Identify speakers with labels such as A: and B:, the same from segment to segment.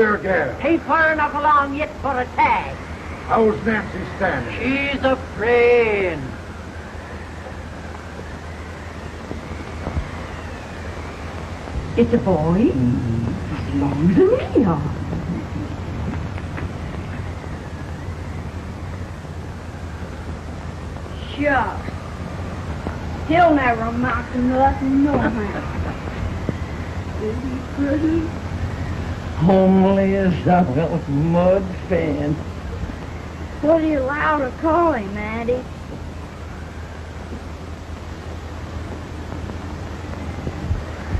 A: there, gal?
B: Ain't far enough along yet for a tag.
A: How's Nancy standing?
B: She's a praying. It's a boy. As long as me are.
C: Shucks. He'll never amount to nothing, no man. Is he pretty?
B: Homely as a mud fan.
C: What are you allowed to call him, Andy?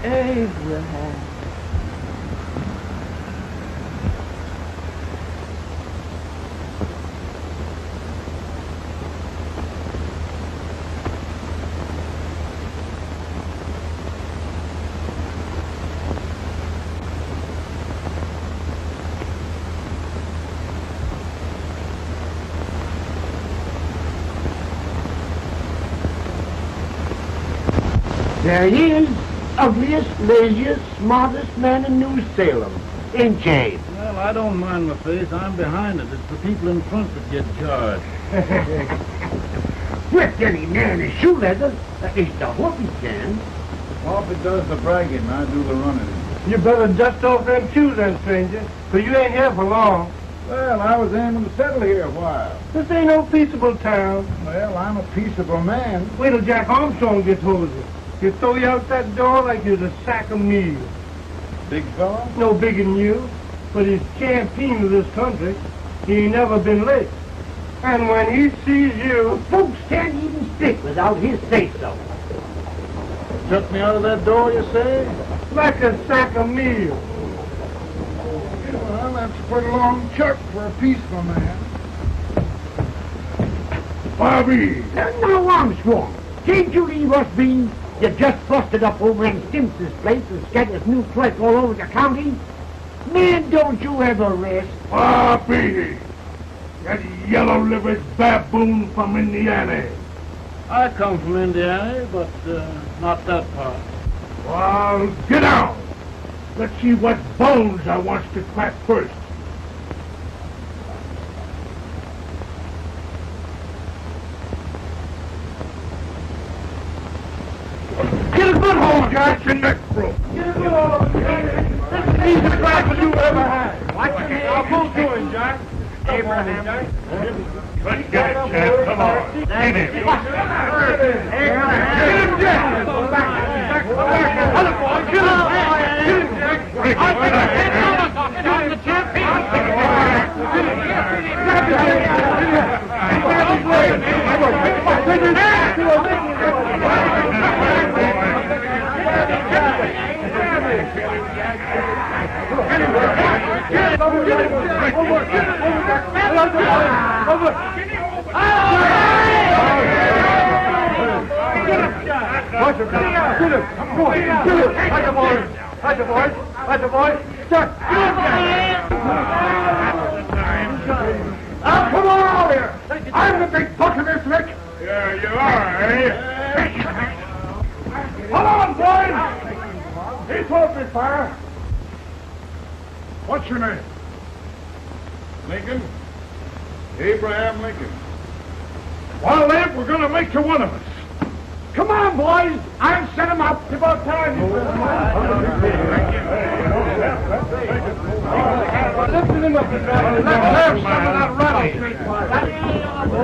B: Abraham.
A: There he is. Ugliest, laziest, smartest man in New Salem. Ain't Jay?
D: Well, I don't mind my face. I'm behind it. It's the people in front that get charged.
A: With any man in shoe leather, at least I hope he can.
D: Hoppy does the bragging, I do the running.
E: You better dust off them shoes then, stranger, for you ain't here for long.
D: Well, I was aiming to settle here a while.
E: This ain't no peaceable town.
D: Well, I'm a peaceable man.
E: Wait till Jack Armstrong gets hold of you. He'll throw you out that door like you're a sack of meal.
D: Big fella?
E: No bigger than you, but he's champion of this country. He ain't never been late. And when he sees you...
A: Folks can't even speak without his say-so.
D: Took me out of that door, you say?
E: like a sack of meal.
D: Well, that's a pretty long chuck for a peaceful man.
A: Bobby! Now, Armstrong, can't you leave us be? You just busted up over in Stimpson's place and scattered new flesh all over the county. Man, don't you ever rest.
D: Bobby! That yellow-livered baboon from Indiana. I come from Indiana, but not that part. Well, get down. Let's see what bones I wants to crack first. Get a good hold, Jack. Your neck broke.
E: Get a good hold. This is the easiest rifle you ever had.
A: Watch your head.
E: I'll pull to him, Jack.
A: Abraham.
D: Let's get it, Jack. Come on. Get him.
E: Get him, Jack. Other boy, get him. Get him, Jack. I'm the champion.
A: Come on out here! I'm the big buck in this lick!
D: Yeah, you are, eh?
A: Come on, boys! He's open fire!
D: What's your name? Lincoln? Abraham Lincoln.
A: Well, then, we're gonna make you one of us. Come on, boys! I'll set him up. It's about time you
E: Lifting him up and let's have some of that rattlesnake.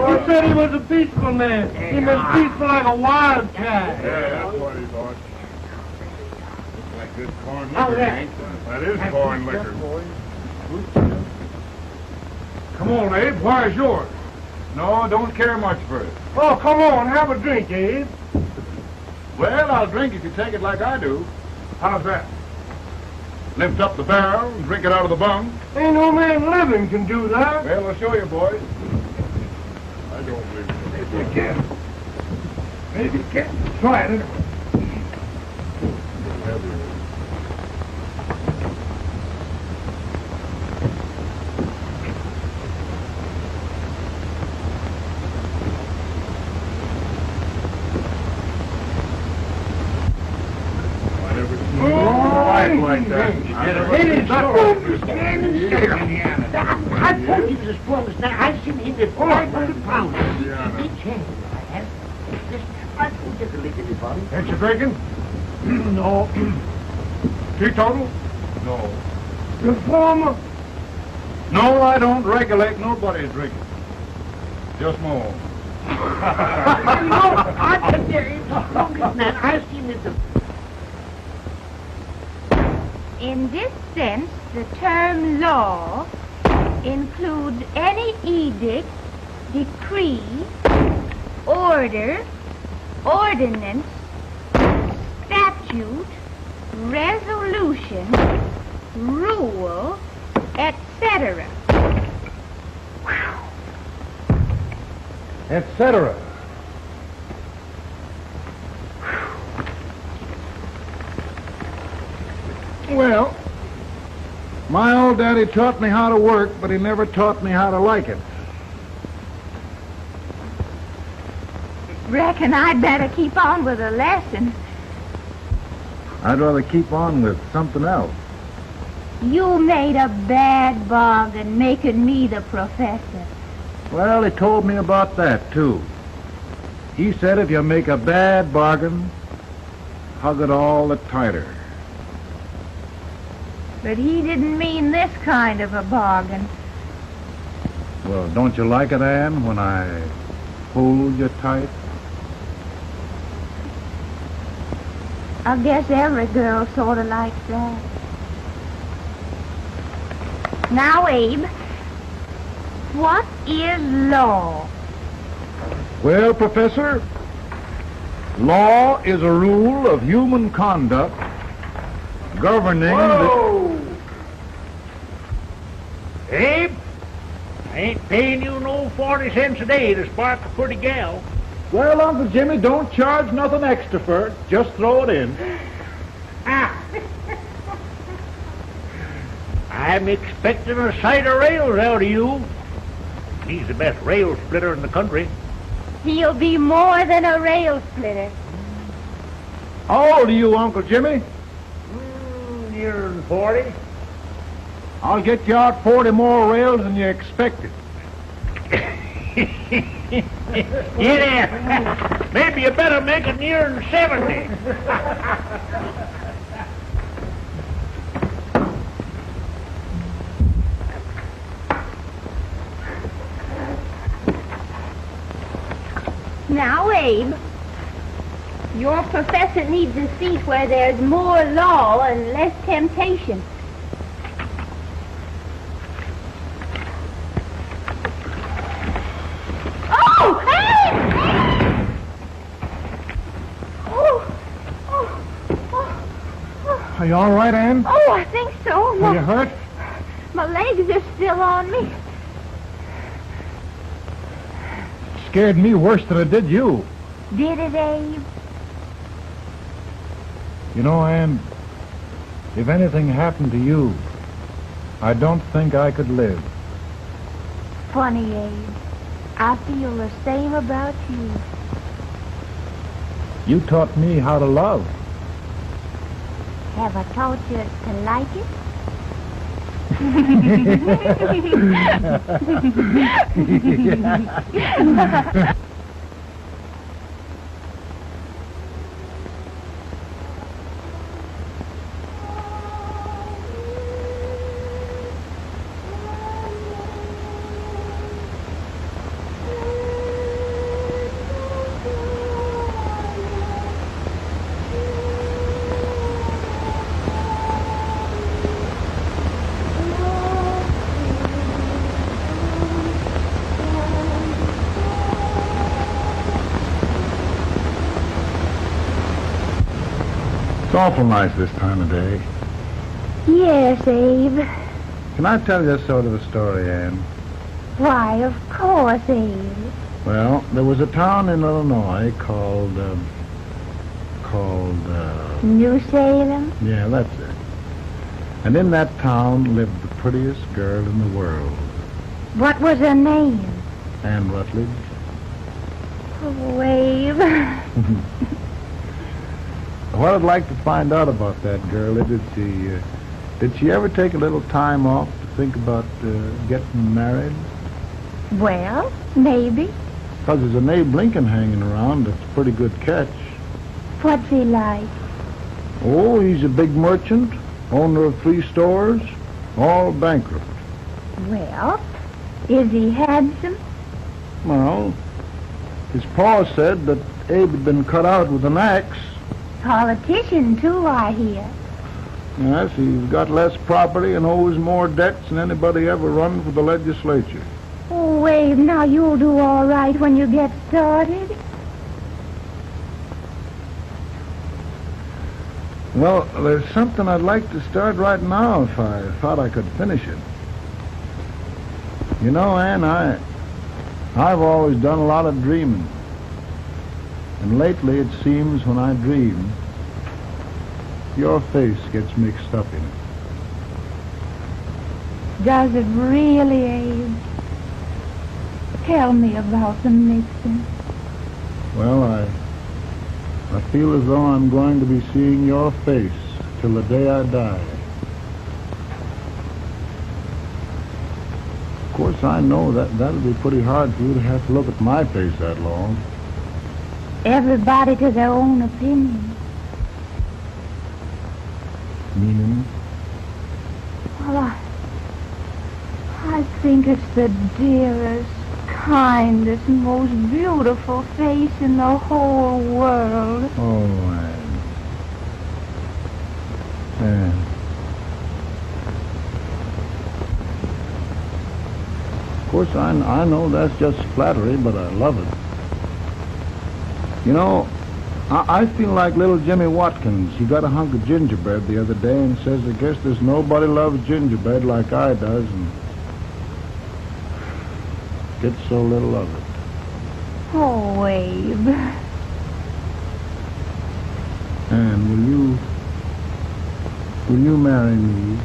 E: You said he was a peaceful man. He was peaceful like a wildcat.
D: Yeah, that's what he thought. Looks like good corn liquor, ain't it? That is corn liquor.
A: Come on, Abe. Where's yours?
D: No, don't care much for it.
E: Oh, come on, have a drink, Abe.
D: Well, I'll drink if you take it like I do.
A: How's that?
D: Lift up the barrel and drink it out of the bung.
E: Ain't no man living can do that.
D: Well, I'll show you, boys. I don't believe it.
A: Maybe you can. Maybe you can. Try it anyway.
D: Like that.
A: It is so. Now, I've seen him with 500 pounds in each hand. I have. Just a little body.
D: Ain't you drinking? No. Teetotal? No.
A: Reformer.
D: No, I don't regulate nobody's drinking. Just my own.
A: No, I can tell you the strongest man I've seen with the...
C: In this sense, the term law includes any edict, decree, order, ordinance, statute, resolution, rule, etc.
D: Etc. Well, my old daddy taught me how to work, but he never taught me how to like it.
C: Reckon I'd better keep on with the lesson.
D: I'd rather keep on with something else.
C: You made a bad bargain making me the professor.
D: Well, he told me about that, too. He said if you make a bad bargain, hug it all the tighter.
C: But he didn't mean this kind of a bargain.
D: Well, don't you like it, Anne, when I hold you tight?
C: I guess every girl sort of likes that. Now, Abe, what is law?
D: Well, Professor, law is a rule of human conduct governing
A: Whoa! Abe, I ain't paying you no 40 cents a day to spark a pretty gal.
D: Well, Uncle Jimmy, don't charge nothing extra for it. Just throw it in.
A: Ah. I'm expecting a sight of rails out of you. He's the best rail splitter in the country.
C: He'll be more than a rail splitter.
D: How old are you, Uncle Jimmy?
A: Near 40.
D: I'll get you out 40 more rails than you expected.
A: Yeah, maybe you better make it near 70.
C: Now, Abe, your professor needs a seat where there's more law and less temptation. Oh, Abe!
D: Are you all right, Anne?
C: Oh, I think so.
D: Are you hurt?
C: My legs are still on me.
D: Scared me worse than it did you.
C: Did it, Abe?
D: You know, Anne, if anything happened to you, I don't think I could live.
C: Funny, Abe. I feel the same about you.
D: You taught me how to love.
C: Have I taught you to like it?
D: It's awful nice this time of day.
C: Yes, Abe.
D: Can I tell you sort of a story, Anne?
C: Why, of course, Abe.
D: Well, there was a town in Illinois called,
C: New Salem?
D: yeah, that's it. And in that town lived the prettiest girl in the world,
C: What was her name?
D: Anne Rutledge.
C: Oh, Abe.
D: What I'd like to find out about that girl is, did she ever take a little time off to think about getting married?
C: Well, maybe.
E: Because there's an Abe Lincoln hanging around that's a pretty good catch.
C: What's he like?
E: Oh, he's a big merchant, owner of 3 stores, all bankrupt.
C: Well, is he handsome?
E: Well, his pa said that Abe had been cut out with an axe.
C: Politician, too, I hear.
E: Yes, he's got less property and owes more debts than anybody ever run for the legislature.
C: Oh, Abe, now you'll do all right when you get started.
E: Well, there's something I'd like to start right now if I thought I could finish it. You know, Ann, I've always done a lot of dreaming. And lately it seems when I dream, your face gets mixed up in it.
C: Does it really, Abe? Tell me about the mixing.
E: Well, I feel as though I'm going to be seeing your face till the day I die. Of course, I know that'll be pretty hard for you to have to look at my face that long.
C: Everybody to their own opinion.
E: Meaning?
C: Well, I think it's the dearest, kindest, most beautiful face in the whole world.
E: Oh, Anne. Anne. Of course, I know that's just flattery, but I love it. You know, I feel like little Jimmy Watkins. He got a hunk of gingerbread the other day and says, I guess there's nobody loves gingerbread like I does, and gets so little of it.
C: Oh, Abe.
E: And will you marry me?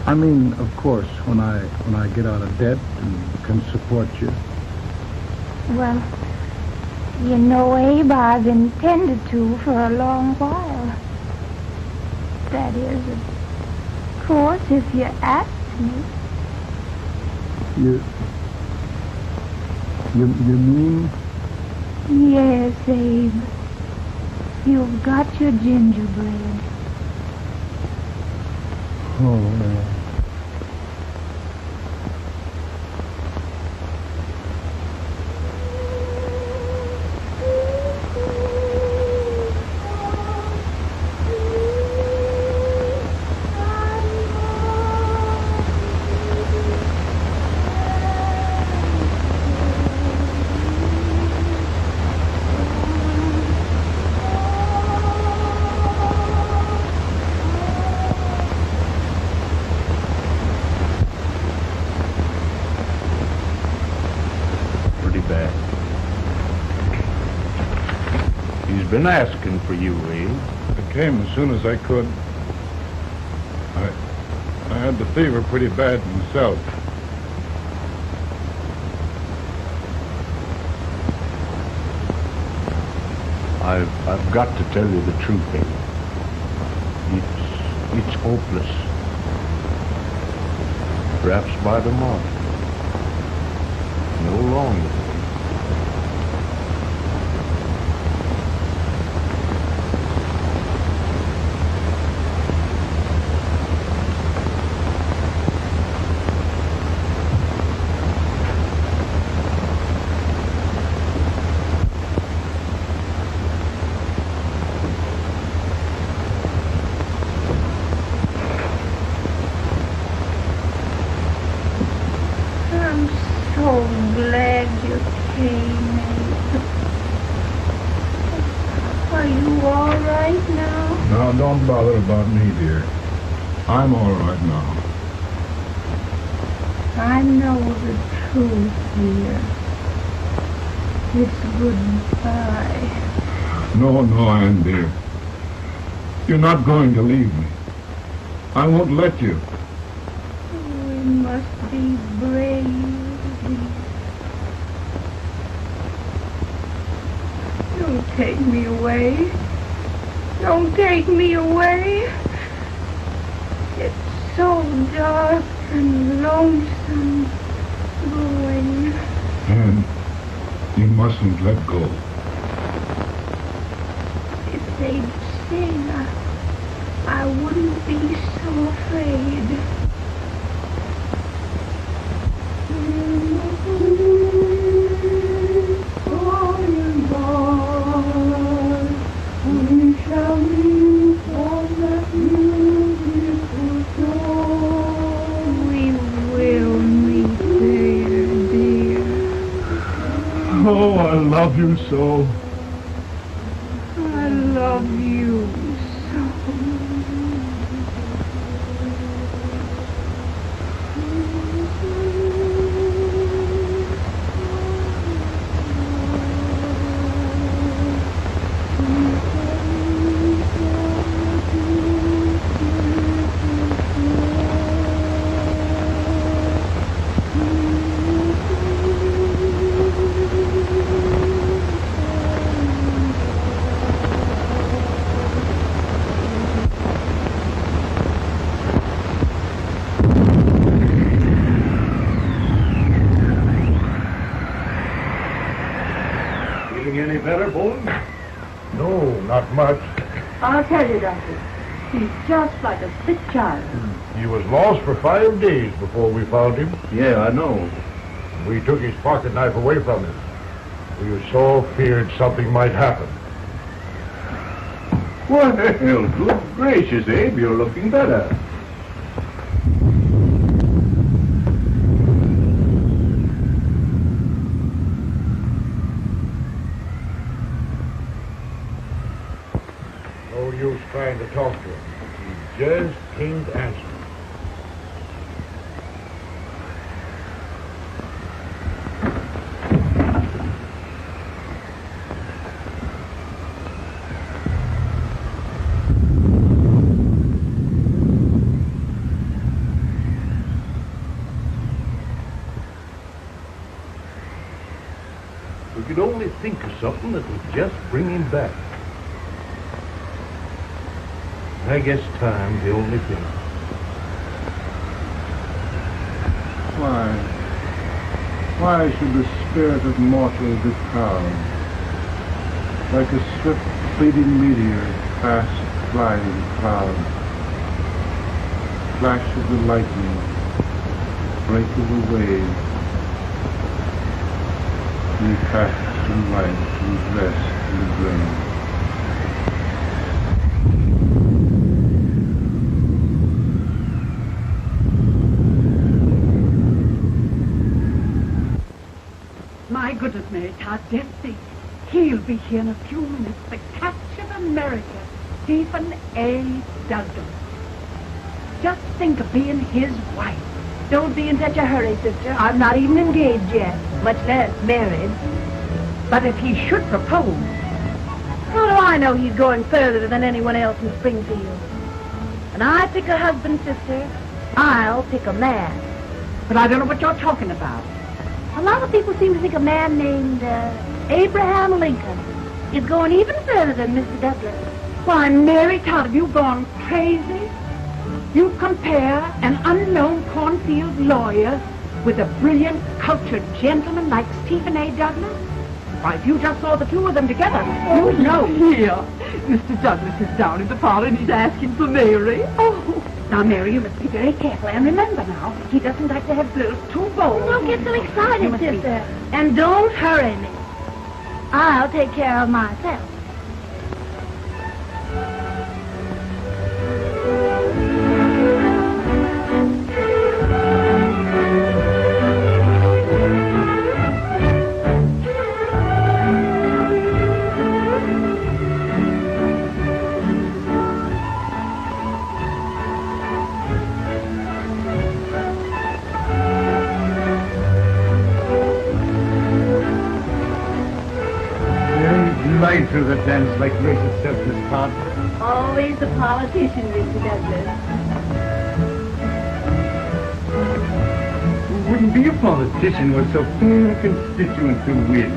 E: I mean, of course, when I get out of debt and can support you.
C: Well, you know, Abe, I've intended to for a long while. That is, of course, if you ask me.
E: You mean?
C: Yes, Abe. You've got your gingerbread.
E: Oh,
D: Been asking for you, Abe.
E: I came as soon as I could. I had the fever pretty bad myself.
D: I've got to tell you the truth, Abe. It's hopeless. Perhaps by tomorrow. No longer.
E: Don't bother about me, dear. I'm all right now.
C: I know the truth, dear. It's goodbye.
E: No, Ann, dear. You're not going to leave me. I won't let you.
C: We must be brave. Don't take me away. Don't take me away. It's so dark and lonesome.
E: hand. You mustn't let go.
C: If they'd sing, I wouldn't be so afraid. By and by, we shall meet on that beautiful shore. We will meet there, dear.
E: Oh, I love you so.
C: I love you so.
D: Feeling any better, Boone?
E: No, not much.
B: I'll tell you, Doctor. He's just like a sick child.
D: He was lost for 5 days before we found him.
E: Yeah, I know.
D: We took his pocket knife away from him. We so feared something might happen.
E: Well, good gracious, Abe, you're looking better.
D: No use trying to talk to him. He just can't answer. We could only think of something that would just bring him back. I guess time's the only thing.
E: Why should the spirit of mortal be proud? Like a swift fleeting meteor, fast flying cloud. Flash of the lightning, break of the wave. We pass through life with rest in the brain.
B: My goodness, Mary Todd, just think. He'll be here in a few minutes. The catch of America, Stephen A. Douglas. Just think of being his wife.
C: Don't be in such a hurry, sister. I'm not even engaged yet, much less married.
B: But if he should propose,
C: How do I know he's going further than anyone else in Springfield? When I pick a husband, sister, I'll pick a man.
B: but I don't know what you're talking about.
C: A lot of people seem to think a man named Abraham Lincoln is going even further than Mr. Douglas.
B: Why, Mary Todd, have you gone crazy? You compare an unknown cornfield lawyer with a brilliant, cultured gentleman like Stephen A. Douglas? Why, if you just saw the two of them together, you'd know.
F: Here, Mr. Douglas is down in the parlor and he's asking for Mary.
B: Oh, now, Mary, you must be very careful. And remember now, he doesn't like to have girls too bold.
C: Don't get so
B: You
C: excited,
B: must be-
C: sister. And don't hurry me. I'll take care of myself.
E: Right through the dance like racist steps, Miss Todd.
C: Always the politician, Mr. Douglas.
E: Wouldn't be a politician with so fair a constituent to win.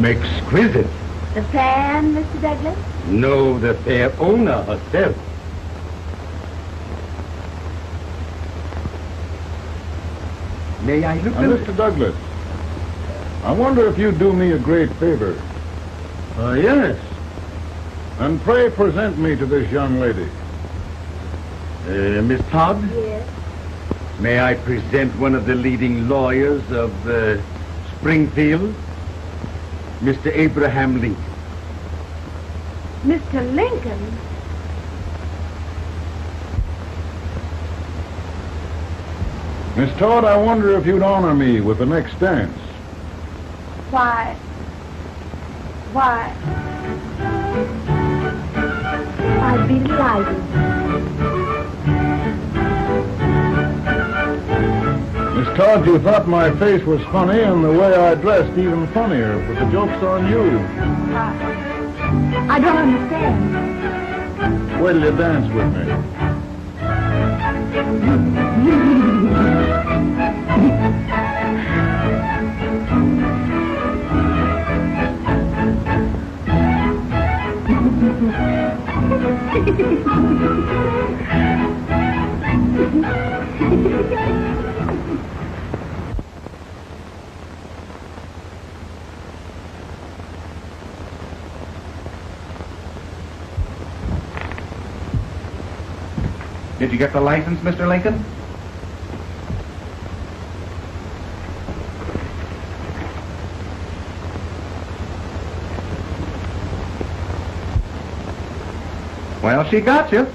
D: Exquisite.
C: The fan, Mr. Douglas?
D: No, the fair owner herself. May I look at
E: Mr. Douglas, I wonder if you'd do me a great favor.
D: Yes.
E: And pray present me to this young lady.
D: Miss Todd?
C: Yes.
D: May I present one of the leading lawyers of Springfield? Mr. Abraham Lincoln.
C: Mr. Lincoln?
E: Miss Todd, I wonder if you'd honor me with the next dance.
C: Why? I'd be delighted.
E: Miss Todd, you thought my face was funny and the way I dressed even funnier, but the joke's on you.
C: I don't understand.
E: Wait till you dance with me.
G: Did you get the license, Mr. Lincoln? Well, she got you.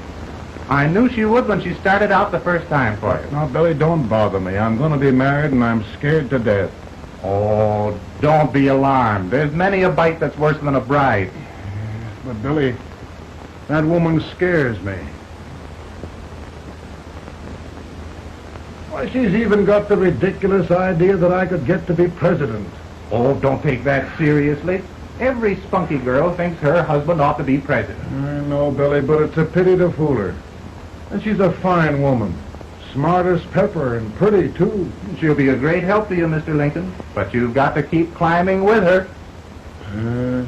G: I knew she would when she started out the first time for you.
E: Now, Billy, don't bother me. I'm going to be married and I'm scared to death.
G: Oh, don't be alarmed. There's many a bite that's worse than a bride.
E: But, Billy, that woman scares me. Why, she's even got the ridiculous idea that I could get to be president.
G: Oh, don't take that seriously. Every spunky girl thinks her husband ought to be president.
E: I know, Billy, but it's a pity to fool her. And she's a fine woman. Smart as pepper and pretty, too.
G: She'll be a great help to you, Mr. Lincoln. But you've got to keep climbing with her.
E: Yes,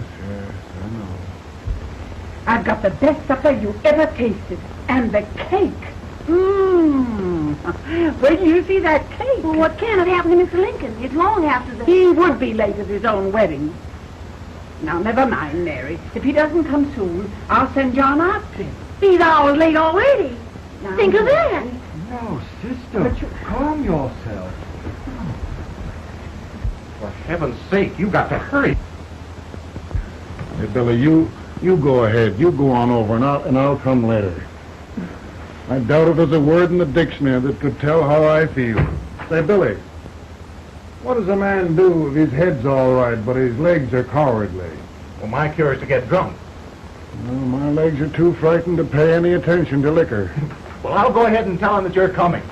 E: I know.
B: I've got the best supper you ever tasted. And the cake. Mmm. Where do you see that cake?
C: Well, what can have happened to Mr. Lincoln? It's long after the...
B: He would be late at his own wedding. Now, never mind, Mary. If he doesn't come soon, I'll send John after him.
C: He's hours late already.
B: Now,
C: Think of that.
D: No, sister. Calm yourself.
G: For heaven's sake, you got to hurry.
E: Hey, Billy, you go ahead. You go on over, and I'll come later. I doubt if there's a word in the dictionary that could tell how I feel. Say, Billy, what does a man do if his head's all right, but his legs are cowardly?
G: Well, my cure is to get drunk.
E: Well, my legs are too frightened to pay any attention to liquor.
G: Well, I'll go ahead and tell him that you're coming.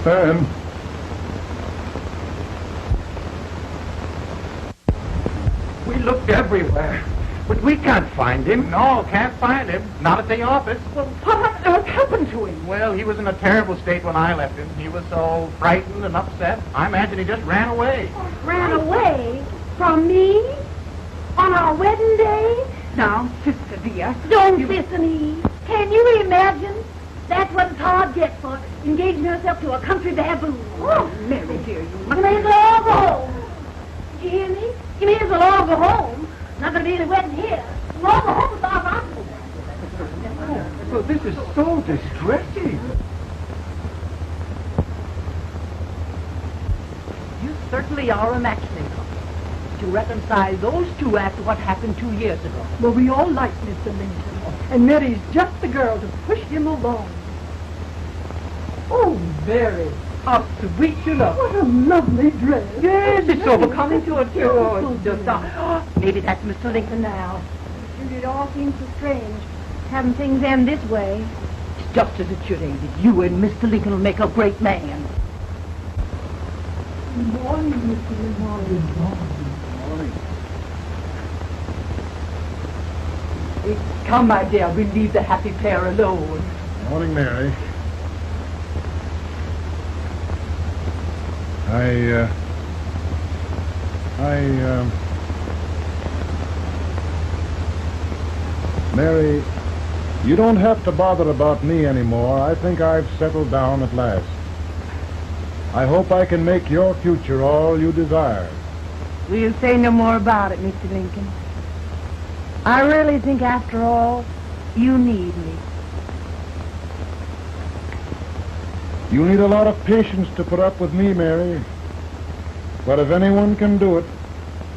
E: And
G: We looked everywhere, but we can't find him. No, can't find him. Not at the office.
B: Well, what happened to him?
G: Well, he was in a terrible state when I left him. He was so frightened and upset. I imagine he just ran away.
C: Ran away from me on our wedding day?
B: Now, sister dear.
C: Don't listen, Eve. Can you imagine? That's what Todd gets for engaging herself to a country baboon.
B: Oh, Mary dear, you
C: You may as well all go home. Did you hear me? You may as well all go home. Not going to be any wedding here. We'll all go home with our husbands.
D: Well, this is so distressing.
B: Lee are a matchmaker. To reconcile those two after what happened 2 years ago.
F: Well, we all like Mr. Lincoln. And Mary's just the girl to push him along. Oh, Mary, how sweet you look. What a lovely dress.
B: Yes, it's so becoming to her, too. Oh,
F: Beautiful
B: it's just,
F: dress.
B: maybe that's Mr. Lincoln now.
C: It all seems so strange, having things end this way.
B: It's just as it should end. You and Mr. Lincoln will make a great man.
F: Good morning, Mr. Lincoln. Come, my dear, we'll leave the happy pair alone.
E: Morning, Mary. Mary, you don't have to bother about me anymore. I think I've settled down at last. I hope I can make your future all you desire.
C: We'll say no more about it, Mr. Lincoln. I really think, after all, you need me.
E: You need a lot of patience to put up with me, Mary. But if anyone can do it,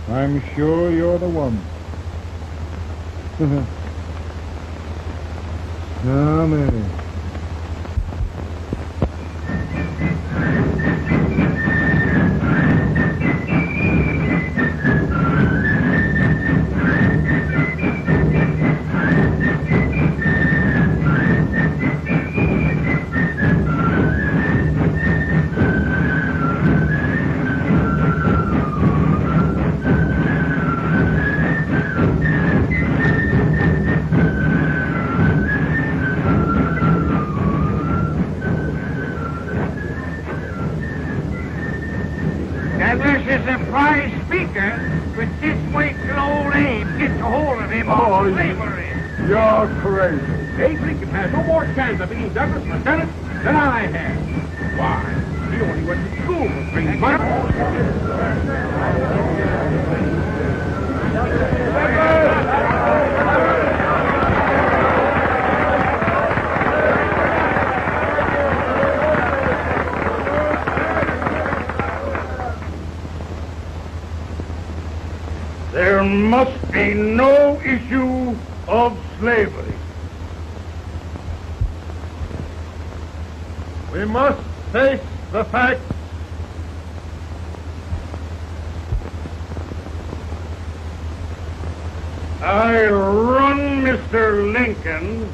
E: I'm sure you're the one. Ah, Mary.
A: Douglas is a prize speaker, but just wait till old Abe gets a hold of him on slavery.
D: You're crazy. Abe Lincoln has no more chance of being Douglas for Senate than I have. Why? He only went to school for 3 months. There must be no issue of slavery. We must face the facts. I run Mr. Lincoln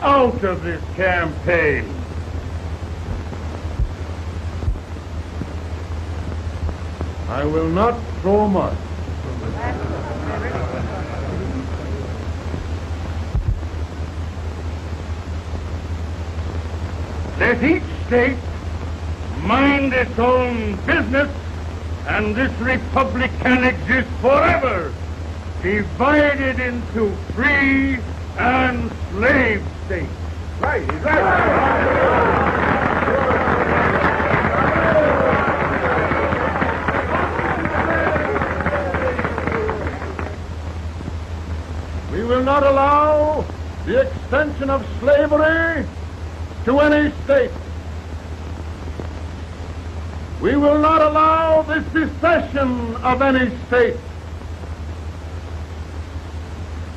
D: out of this campaign. I will not throw mud. Let each state mind its own business, and this republic can exist forever, divided into free and slave states. Right, he's right. We will not allow the extension of slavery to any state. We will not allow the secession of any state.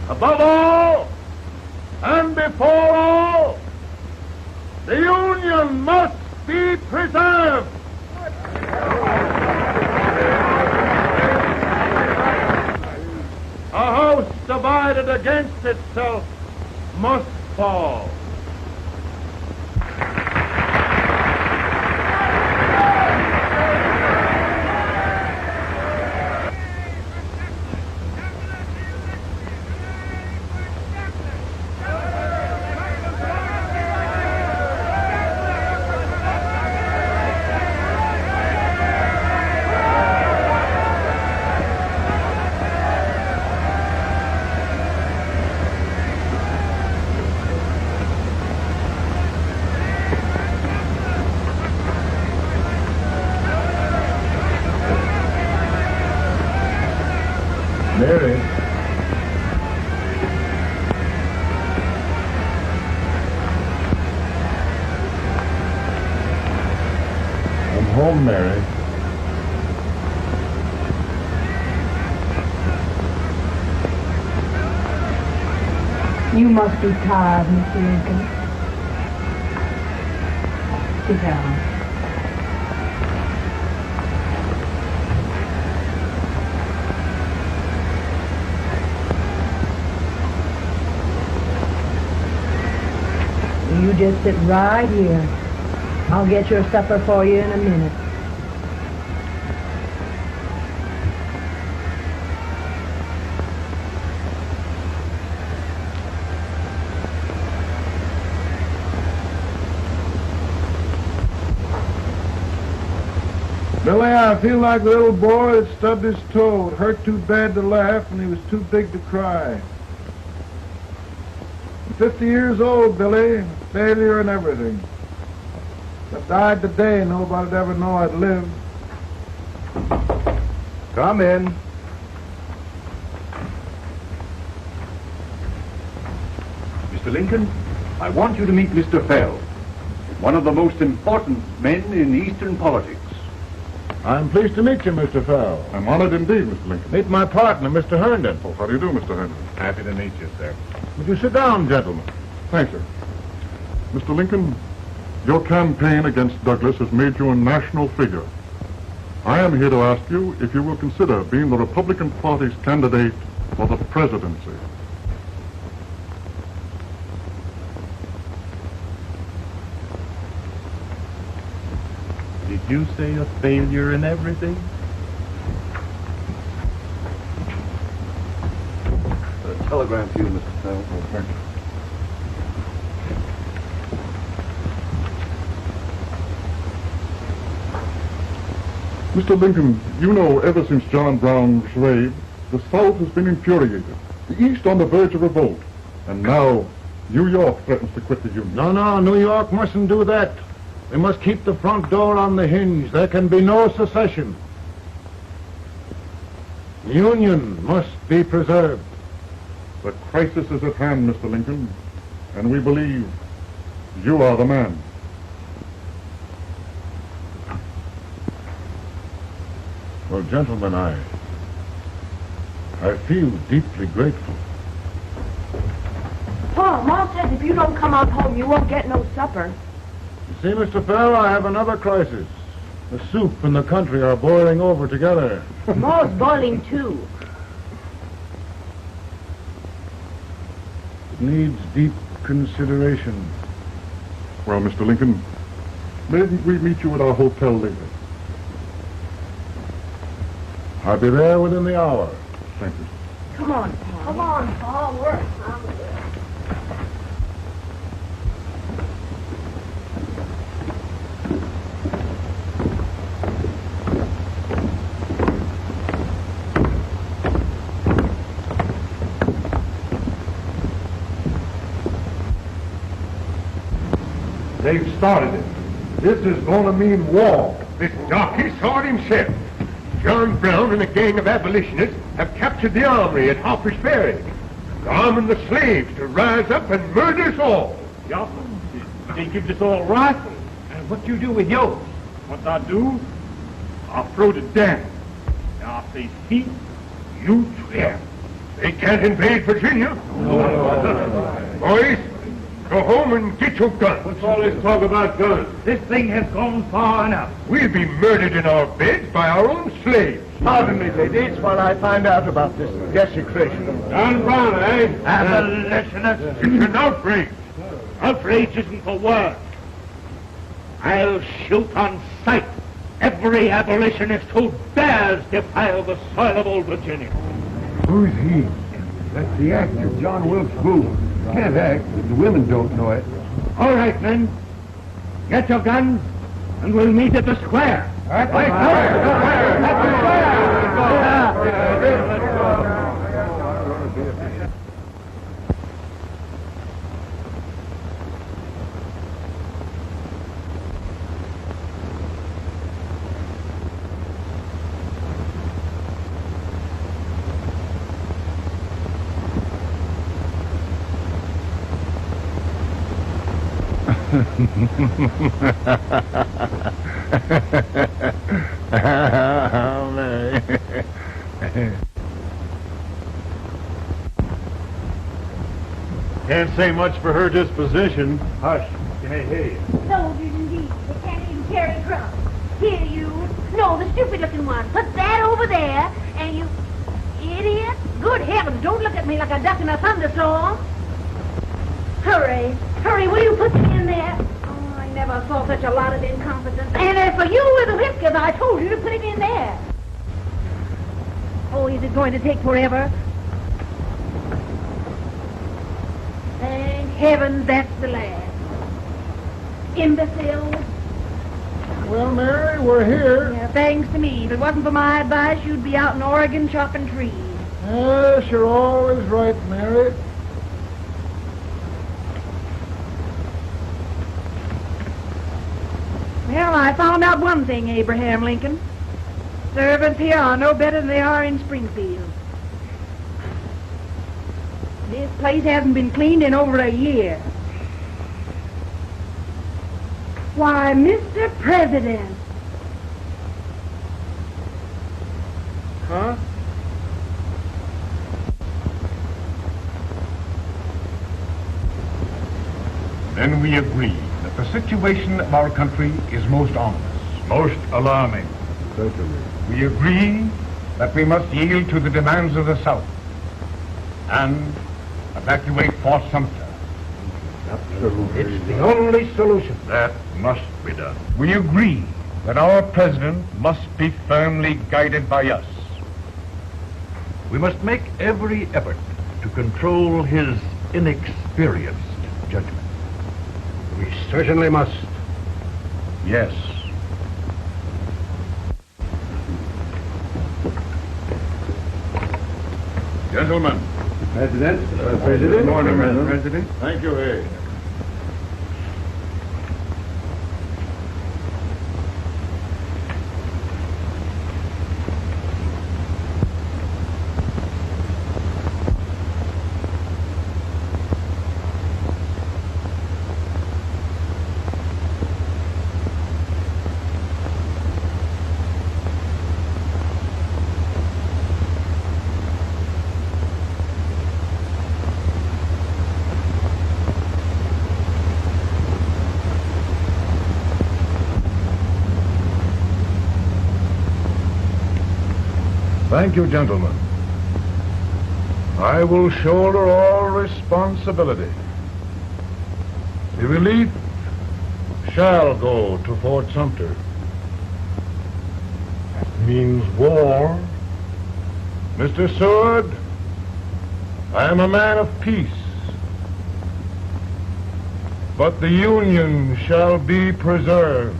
D: Above all and before all, the Union must be preserved. A house divided against itself must fall. Mary. I'm home, Mary.
B: must be tired, Mr. Lincoln. Sit down. You just sit right here. I'll get your supper for you in a minute.
E: Billy, I feel like the little boy that stubbed his toe. It hurt too bad to laugh, and he was too big to cry. I'm 50 years old, Billy. Failure and everything. If I died today, nobody'd ever know I'd lived. Come in.
H: Mr. Lincoln, I want you to meet Mr. Fell, one of the most important men in Eastern politics.
E: I'm pleased to meet you, Mr. Fell.
D: I'm honored indeed, Mr. Lincoln.
E: Meet my partner, Mr. Herndon.
D: Oh, how do you do, Mr. Henry?
H: Happy to meet you, sir.
E: Would you sit down, gentlemen?
D: Thank you. Mr. Lincoln, your campaign against Douglas has made you a national figure. I am here to ask you if you will consider being the Republican Party's candidate for the presidency.
H: Did you say a failure in everything? A telegram to you, Mr. Fell.
D: Oh, thank you. Mr. Lincoln, you know, ever since John Brown's raid, the South has been infuriated, the East on the verge of revolt, and now New York threatens to quit the Union.
E: No, New York mustn't do that. We must keep the front door on the hinge. There can be no secession. The Union must be preserved.
D: The crisis is at hand, Mr. Lincoln, and we believe you are the man.
E: Well, gentlemen, I feel deeply grateful.
B: Pa, Ma says if you don't come on home, you won't get no supper.
E: You see, Mr. Fell, I have another crisis. The soup and the country are boiling over together.
B: Ma's boiling too.
E: It needs deep consideration.
D: Well, Mr. Lincoln, maybe we meet you at our hotel later.
E: I'll be there within the hour.
D: Thank you.
B: Come on, Pa. Come on, Pa. Work.
A: They've started it. This is going to mean war. This darky saw it himself. John Brown and a gang of abolitionists have captured the armory at Harper's Ferry. They're arming the slaves to rise up and murder us all.
G: Yup. They give us all rifles. And what you do with yours? What I do?
A: I'll throw the dam.
G: I say feet, you swim.
A: They can't invade Virginia. Boys, go home and get your guns.
G: What's all this talk about guns? This thing has gone far enough.
A: We'll be murdered in our beds by our own slaves.
E: Pardon me, ladies, while I find out about this desecration.
G: John Brown, eh? Abolitionists.
A: It's an outrage.
G: Outrage isn't the word. I'll shoot on sight every abolitionist who dares defile the soil of old Virginia.
A: Who's he? That's the actor, John Wilkes Booth. Can't act, but the women don't know it.
G: All right, men. Get your guns, and we'll meet at the square.
A: At the square!
D: Can't say much for her disposition. Hush. Hey, hey.
I: Soldiers indeed. They can't even carry drums. Here, you. No, the stupid-looking one. Put that over there, and you... Idiot. Good heavens, don't look at me like a duck in a thunderstorm. Hurry. Hurry, will you put me in there? Oh, I never saw such a lot of incompetence. And as for you with the whiskers, I told you to put him in there. Oh, is it going to take forever? Thank heavens that's the last. Imbecile.
E: Well, Mary, we're here.
I: Yeah, thanks to me. If it wasn't for my advice, you'd be out in Oregon chopping trees.
E: Yes, you're always right, Mary.
I: Well, I found out one thing, Abraham Lincoln. Servants here are no better than they are in Springfield. This place hasn't been cleaned in over a year. Why, Mr. President.
E: Huh?
H: Then we agree that the situation of our country is most ominous, most alarming.
E: Certainly.
H: We agree that we must yield to the demands of the South and evacuate Fort Sumter.
E: Absolutely. It's the only solution.
H: That must be done. We agree that our president must be firmly guided by us.
J: We must make every effort to control his inexperienced judgment.
E: We certainly must.
H: Yes. Gentlemen.
E: President.
H: Good morning, Mr. President.
E: Thank you, Hay.
H: Thank you, gentlemen. I will shoulder all responsibility. The relief shall go to Fort Sumter. That means war. Mr. Seward, I am a man of peace. But the Union shall be preserved.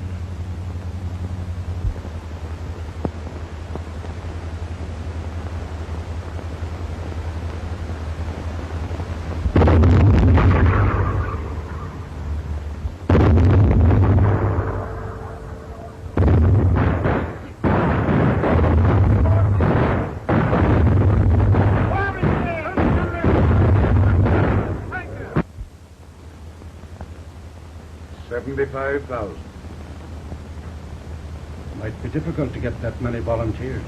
H: $75,000.
J: Might be difficult to get that many volunteers.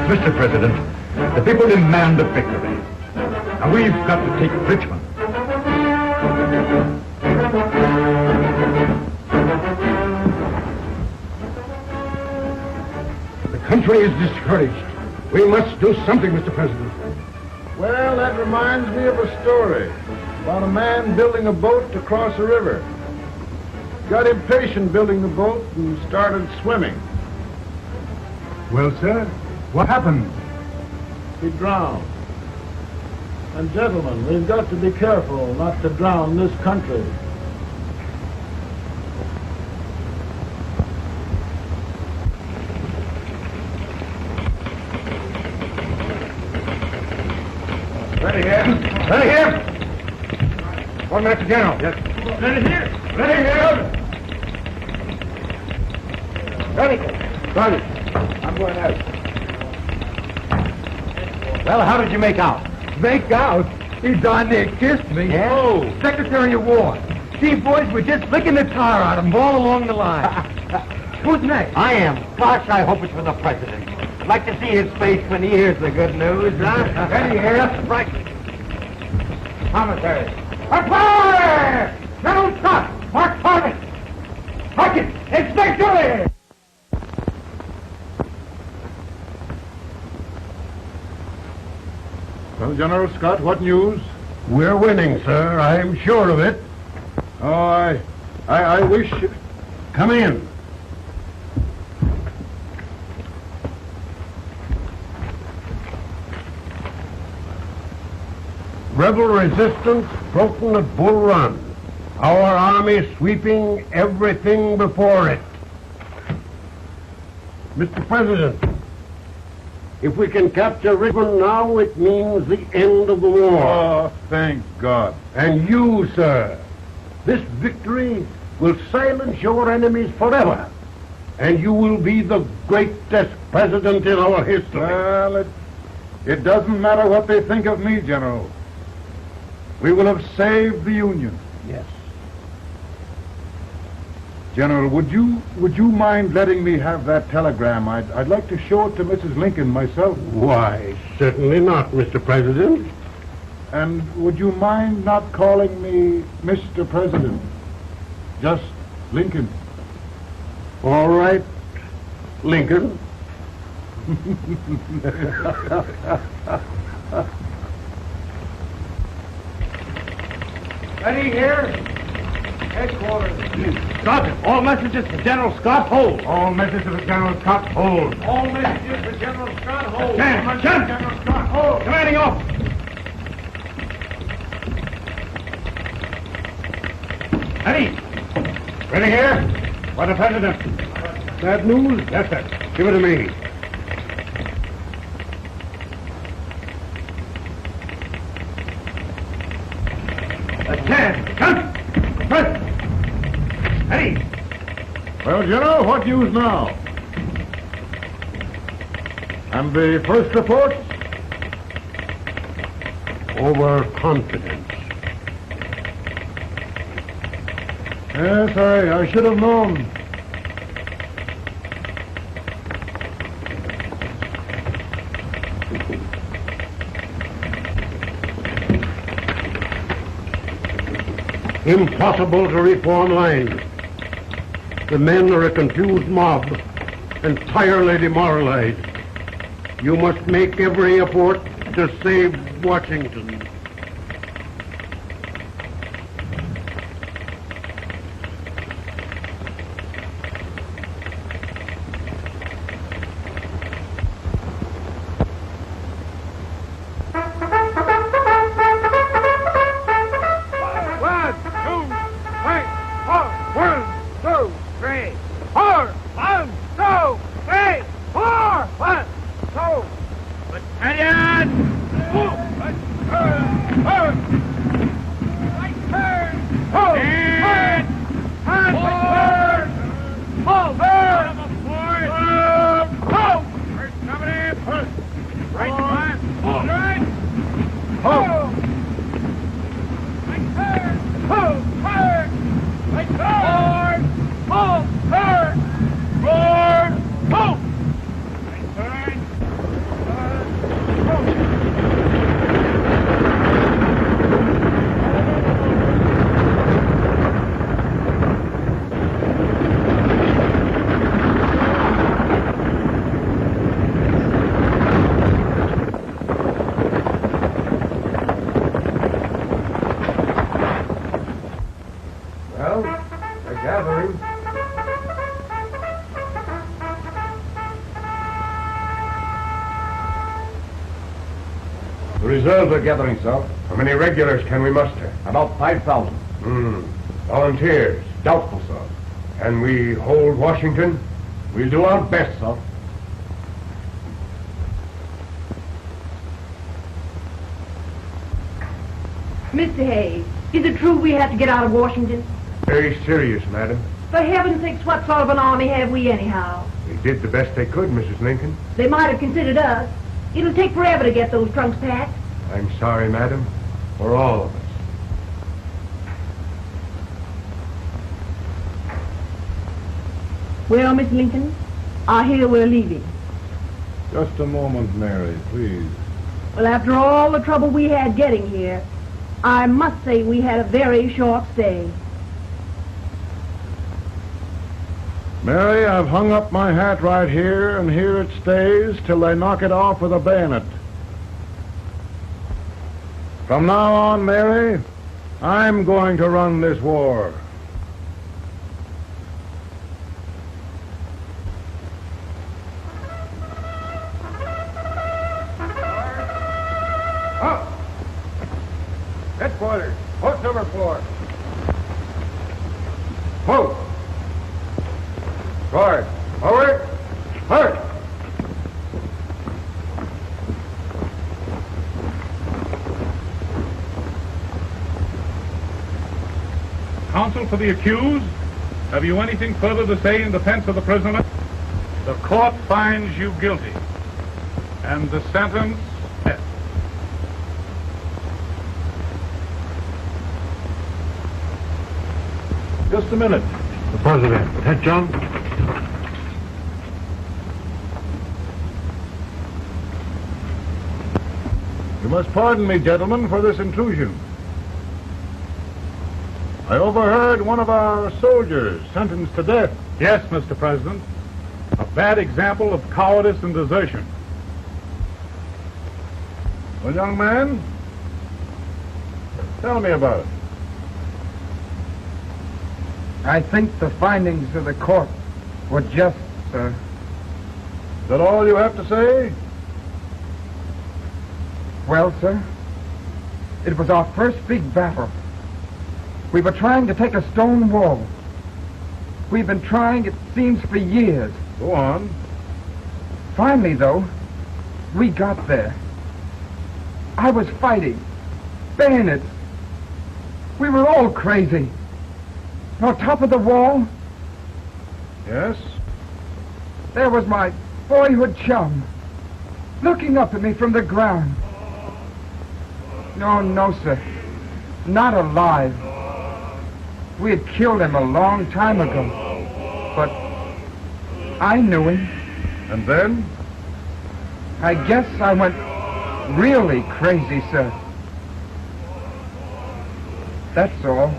J: Mr. President, the people demand a victory. Now we've got to take Richmond.
H: The country is discouraged. We must do something, Mr. President.
E: Well, that reminds me of a story about a man building a boat to cross a river. Got impatient building the boat and started swimming.
H: Well, sir, what happened?
E: He drowned. And gentlemen, we've got to be careful not to drown this country.
H: Ready here. Ready here. One minute to General. Yes.
D: Ready here.
H: Ready here.
A: Ready.
H: Ready. I'm going out.
J: Well, how did you make out?
H: Make out? He darn near kissed me.
J: Yeah?
H: Oh, Secretary of War. See, boys, we're just licking the tar out of him all along the line. Who's next?
A: I am. Gosh, I hope it's for the president. I'd like to see his face when he hears the good news, huh?
H: Ready here.
A: Right.
H: Commissary. Fire! General Scott! Mark Farming! Hawkins! Inspector! Well, General Scott, what news?
K: We're winning, sir. I'm sure of it.
H: Oh, I wish...
K: Come in. Rebel resistance broken at Bull Run. Our army sweeping everything before it. Mr. President, if we can capture Richmond now, it means the end of the war.
H: Oh, thank God.
K: And you, sir, this victory will silence your enemies forever. And you will be the greatest president in our history.
H: Well, it doesn't matter what they think of me, General. We will have saved the Union.
K: Yes.
H: General, would you mind letting me have that telegram? I'd like to show it to Mrs. Lincoln myself.
K: Why, certainly not, Mr. President.
H: And would you mind not calling me Mr. President? Just Lincoln.
K: All right, Lincoln.
D: Ready here. Headquarters. Sergeant, all messages for General Scott, hold.
K: All messages of General Scott, hold.
D: All messages for General Scott, hold.
K: Stand.
D: General Scott, hold. Commanding officer.
K: Ready? Ready here? For the President. Bad news? Yes, sir. Give it to me. Stand. Count. Press. Ready?
H: Well, General, what news now? And the first report?
K: Overconfidence.
H: Yes, I should have known.
K: Impossible to reform lines. The men are a confused mob, entirely demoralized. You must make every effort to save Washington.
D: Battalion! Move!
L: Well, they're gathering.
H: The reserves are gathering, sir. How many regulars can we muster?
J: About 5,000.
H: Volunteers?
J: Doubtful, sir.
H: Can we hold Washington?
J: We'll do our best, sir.
B: Mr. Hayes, is it true we have to get out of Washington?
H: Very serious, madam.
B: For heaven's sakes, what sort of an army have we anyhow?
H: They did the best they could, Mrs. Lincoln.
B: They might have considered us. It'll take forever to get those trunks packed.
H: I'm sorry, madam, for all of us.
B: Well, Miss Lincoln, I hear we're leaving.
E: Just a moment, Mary, please.
B: Well, after all the trouble we had getting here, I must say we had a very short stay.
E: Mary, I've hung up my hat right here, and here it stays till they knock it off with a bayonet. From now on, Mary, I'm going to run this war.
H: Up! Headquarters, post number 4. Move! Guard, forward, hurry!
D: Counsel for the accused, have you anything further to say in defense of the prisoner? The court finds you guilty, and the sentence, death.
E: Just a minute.
K: The President. Attention.
E: You must pardon me, gentlemen, for this intrusion. I overheard one of our soldiers sentenced to death.
D: Yes, Mr. President. A bad example of cowardice and desertion.
E: Well, young man, tell me about it.
L: I think the findings of the court were just, sir.
E: Is that all you have to say?
L: Well, sir, it was our first big battle. We were trying to take a stone wall. We've been trying, it seems, for years.
E: Go on.
L: Finally, though, we got there. I was fighting. Bayonets. We were all crazy. On top of the wall,
E: Yes?
L: there was my boyhood chum, looking up at me from the ground. No, sir. Not alive. We had killed him a long time ago. But I knew him.
E: And then?
L: I guess I went really crazy, sir. That's all.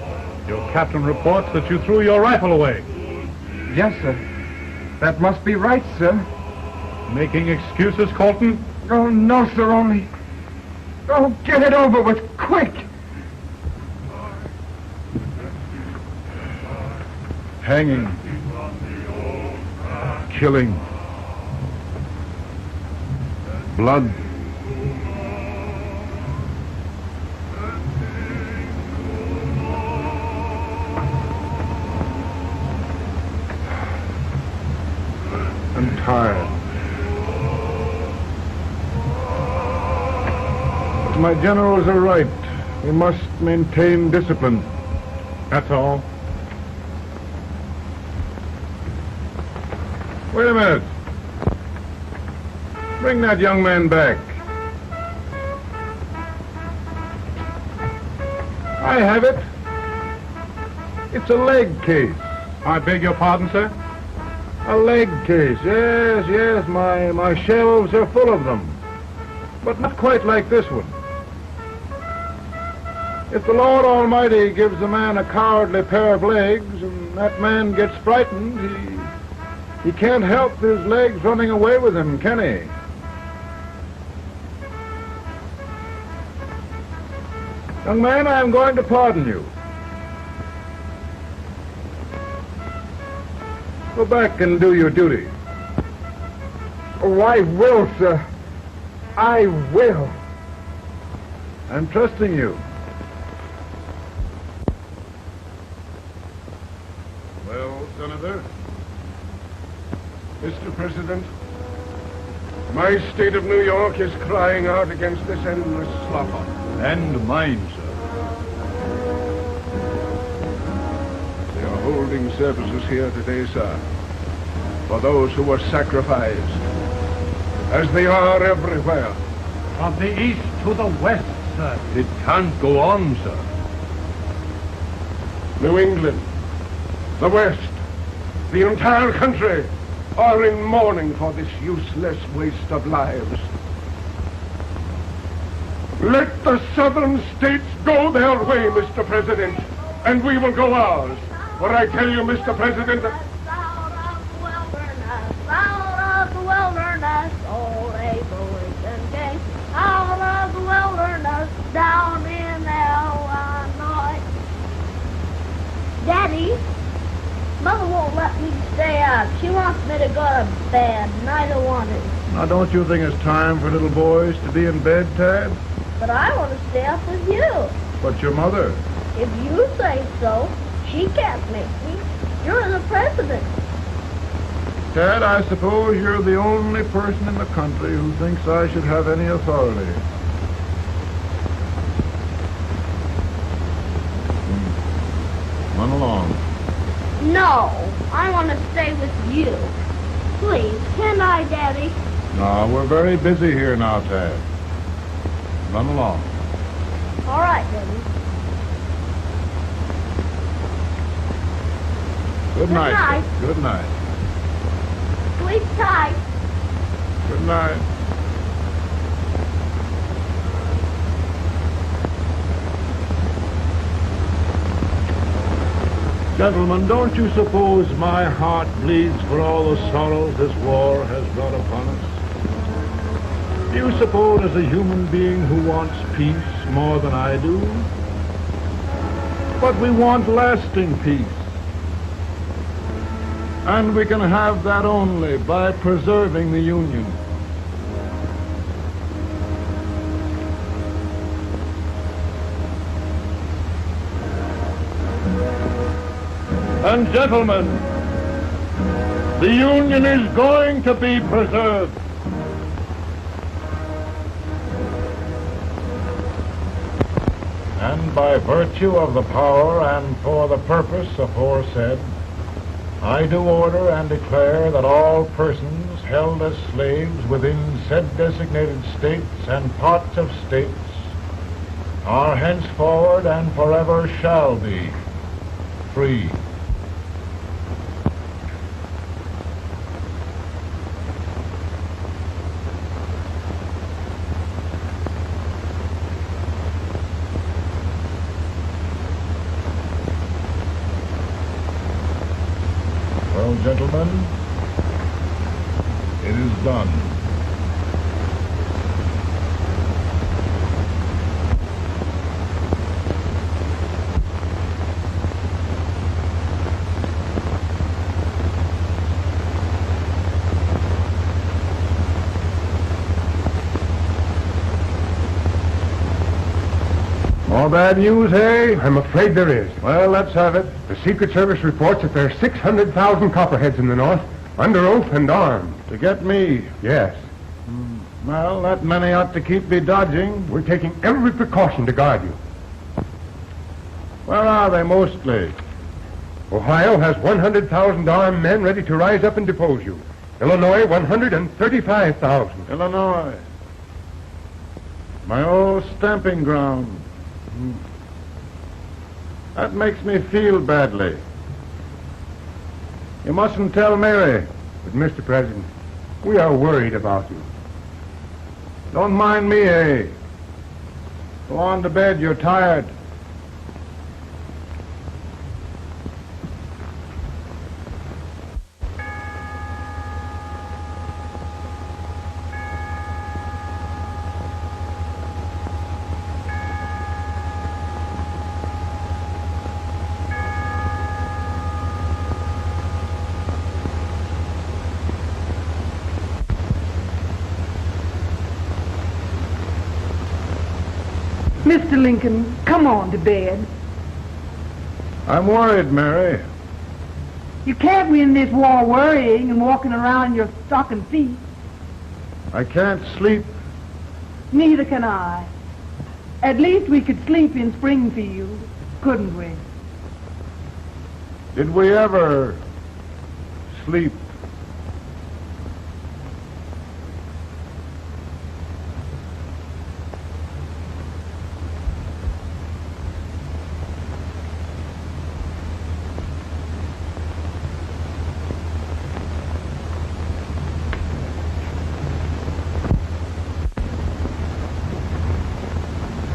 D: Your captain reports that you threw your rifle away.
L: Yes, sir. That must be right, sir.
D: Making excuses, Colton?
L: Oh, no, sir, only... Oh, get it over with, quick!
E: Hanging. Killing. Blood. I'm tired. But my generals are right. We must maintain discipline.
D: That's all.
E: Wait a minute. Bring that young man back. I have it. It's a leg case.
D: I beg your pardon, sir?
E: A leg case, yes, my shelves are full of them. But not quite like this one. If the Lord Almighty gives a man a cowardly pair of legs, and that man gets frightened, he can't help his legs running away with him, can he? Young man, I am going to pardon you.
H: Go back and do your duty.
L: Oh, I will, sir. I will.
H: I'm trusting you. Well, Senator?
K: Mr. President, my state of New York is crying out against this endless slaughter.
H: And mine, sir.
K: They are holding services here today, sir, for those who were sacrificed, as they are everywhere.
G: From the east to the west, sir.
H: It can't go on, sir.
K: New England, the West, the entire country are in mourning for this useless waste of lives. Let the southern states go their way, Mr. President, and we will go ours. For I tell you, Mr. President,
I: Out of the wilderness, old abolition came. Out of the wilderness, down in Illinois. Daddy, Mother won't let me stay up. She wants me to go to bed, and I don't want to.
H: Now, don't you think it's time for little boys to be in bed, Tad?
I: But I want to stay up with you.
H: But your mother.
I: If you say so, she can't make me. You're the president.
H: Tad, I suppose you're the only person in the country who thinks I should have any authority. Run along.
I: No, I want to stay with you. Please, can I, Daddy?
H: No, we're very busy here now, Tad. Run along.
I: All right, Daddy.
H: Good night.
I: night.
H: Good night.
I: Sleep tight.
H: Good night.
D: Gentlemen, don't you suppose my heart bleeds for all the sorrows this war has brought upon us? Do you suppose as a human being who wants peace more than I do? But we want lasting peace. And we can have that only by preserving the Union. And gentlemen, the Union is going to be preserved. And by virtue of the power and for the purpose aforesaid, I do order and declare that all persons held as slaves within said designated states and parts of states are henceforward and forever shall be free. Well, gentlemen, it is done. More bad news, eh?
K: I'm afraid there is.
H: Well, let's have it.
K: The Secret Service reports that there are 600,000 copperheads in the North, under oath and armed.
H: To get me.
K: Yes.
H: Well, that many ought to keep me dodging.
K: We're taking every precaution to guard you.
H: Where are they mostly?
K: Ohio has 100,000 armed men ready to rise up and depose you. Illinois, 135,000.
H: Illinois. My old stamping ground. That makes me feel badly. You mustn't tell Mary.
K: But, Mr. President, we are worried about you.
H: Don't mind me, eh? Go on to bed, you're tired.
F: Mr. Lincoln, come on to bed.
H: I'm worried, Mary.
F: You can't win this war worrying and walking around in your stocking feet.
H: I can't sleep.
F: Neither can I. At least we could sleep in Springfield, couldn't we?
H: Did we ever sleep?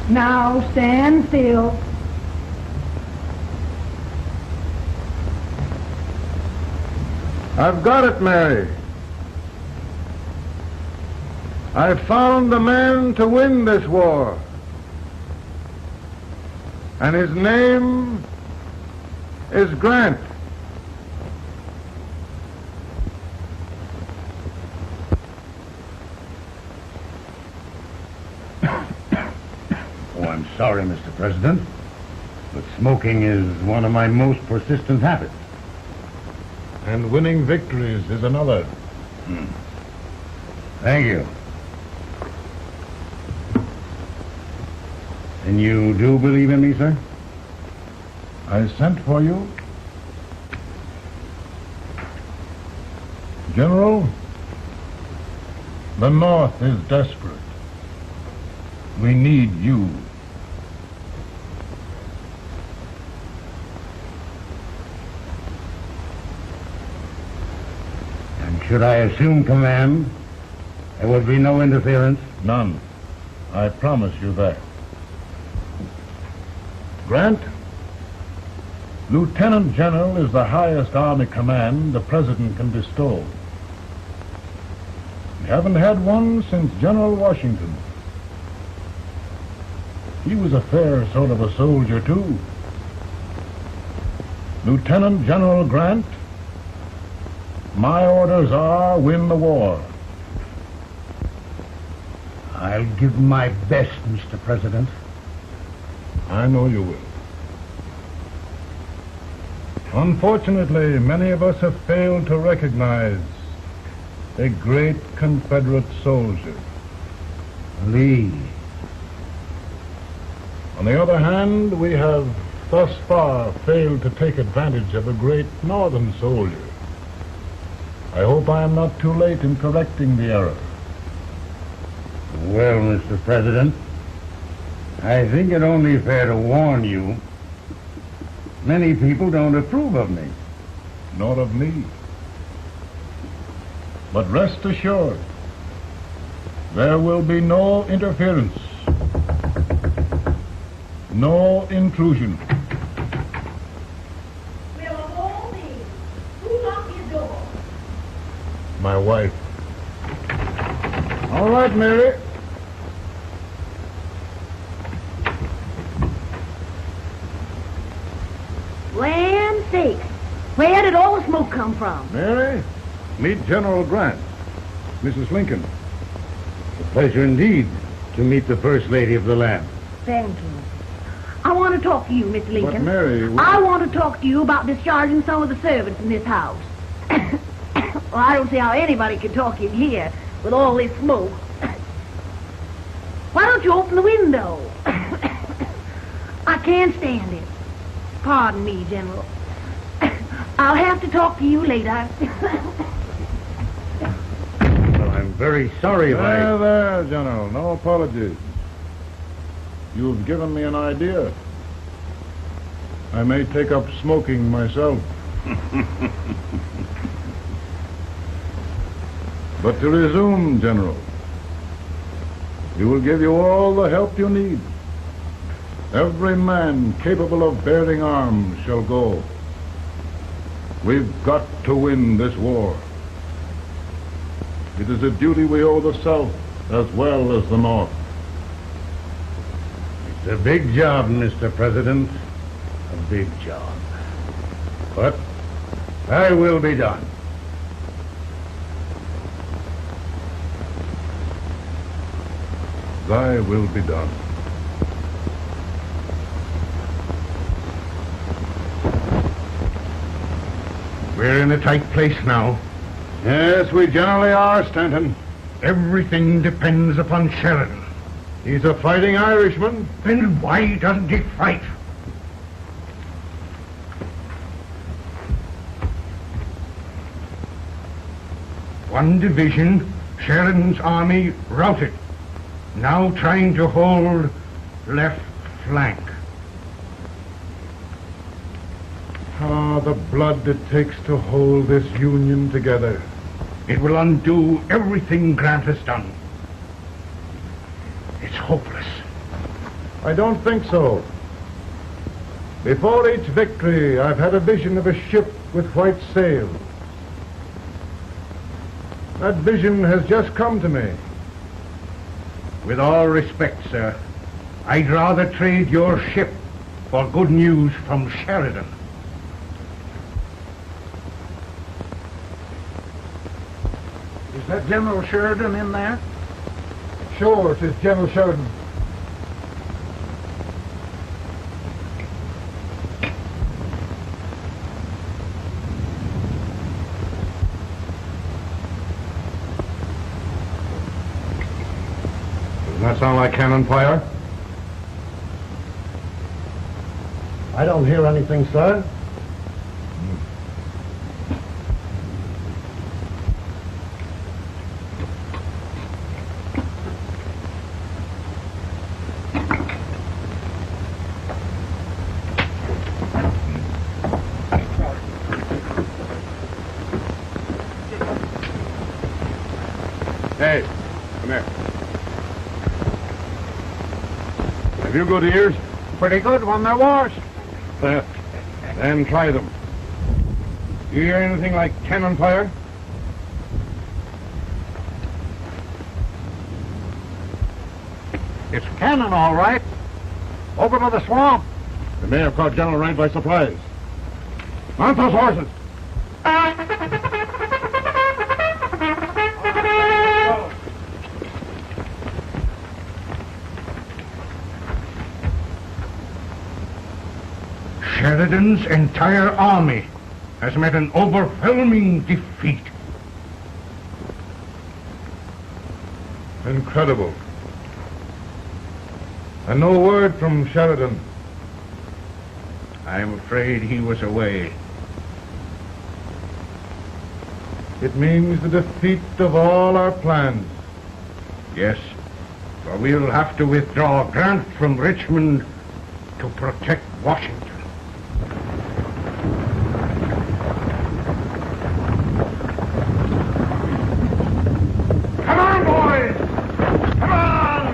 F: Now stand still.
H: I've got it, Mary. I found the man to win this war. And his name is Grant.
G: Oh, I'm sorry, Mr. President, but smoking is one of my most persistent habits.
H: And winning victories is another.
G: Thank you. And you do believe in me, sir?
H: I sent for you. General, the North is desperate. We need you.
G: And should I assume command, there would be no interference?
H: None. I promise you that. Grant, Lieutenant General is the highest army command the President can bestow. We haven't had one since General Washington. He was a fair sort of a soldier, too. Lieutenant General Grant, my orders are win the war.
G: I'll give my best, Mr. President.
H: I know you will. Unfortunately, many of us have failed to recognize a great Confederate soldier.
G: Lee.
H: On the other hand, we have thus far failed to take advantage of a great Northern soldier. I hope I am not too late in correcting the error.
G: Well, Mr. President, I think it only fair to warn you. Many people don't approve of me.
H: Nor of me. But rest assured, there will be no interference. No intrusion.
I: Well, of all things, who locked your door?
H: My wife. All right, Mary.
I: Land sakes, where did all the smoke come from?
H: Mary, meet General Grant. Mrs. Lincoln.
G: It's a pleasure indeed to meet the First Lady of the land.
I: Thank you. I want to talk to you, Mr. Lincoln.
H: But, Mary...
I: I want to talk to you about discharging some of the servants in this house. Well, I don't see how anybody can talk in here with all this smoke. Why don't you open the window? I can't stand it. Pardon me, General. I'll have to talk to you later.
G: Well, I'm very sorry if
H: There, General. No apologies. You've given me an idea. I may take up smoking myself. But to resume, General, we will give you all the help you need. Every man capable of bearing arms shall go. We've got to win this war. It is a duty we owe the South as well as the North.
G: It's a big job, Mr. President. A big job. But I will be done.
H: Thy will be done.
K: We're in a tight place now.
H: Yes, we generally are, Stanton.
K: Everything depends upon Sheridan.
H: He's a fighting Irishman.
K: Then why doesn't he fight? One division, Sheridan's army, routed. Now trying to hold left flank.
H: Ah, the blood it takes to hold this Union together.
K: It will undo everything Grant has done. It's hopeless.
H: I don't think so. Before each victory, I've had a vision of a ship with white sails. That vision has just come to me.
K: With all respect, sir, I'd rather trade your ship for good news from Sheridan.
L: Is that General Sheridan in there?
H: Sure, it is General Sheridan. Doesn't that sound like cannon fire?
K: I don't hear anything, sir.
H: Hey, come here. Have you good ears?
L: Pretty good when they're washed.
H: Then try them. You hear anything like cannon fire?
L: It's cannon, all right. Over to the swamp.
H: They may have caught General Wright by surprise. Mount those horses!
K: Sheridan's entire army has met an overwhelming defeat.
H: Incredible. And no word from Sheridan.
K: I'm afraid he was away.
H: It means the defeat of all our plans.
K: Yes, for we'll have to withdraw Grant from Richmond to protect Washington.
D: Come on, boys! Come on!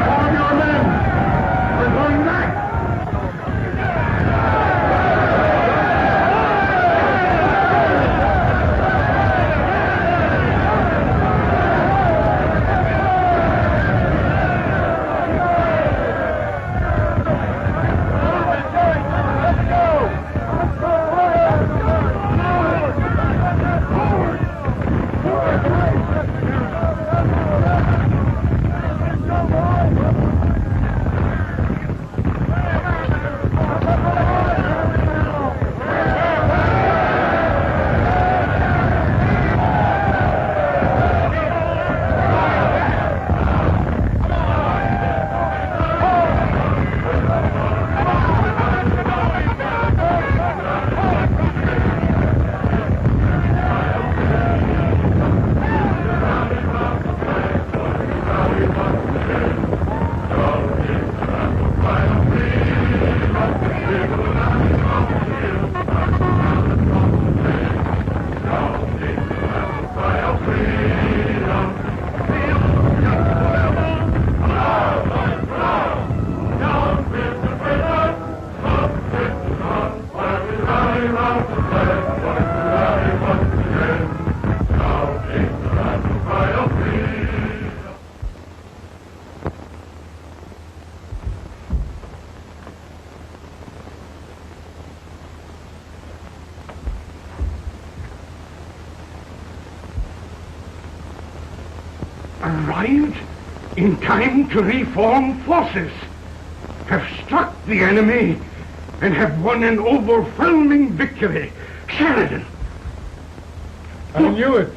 H: Form your men!
K: arrived in time to reform forces, have struck the enemy, and have won an overwhelming victory. Sheridan!
H: I knew it.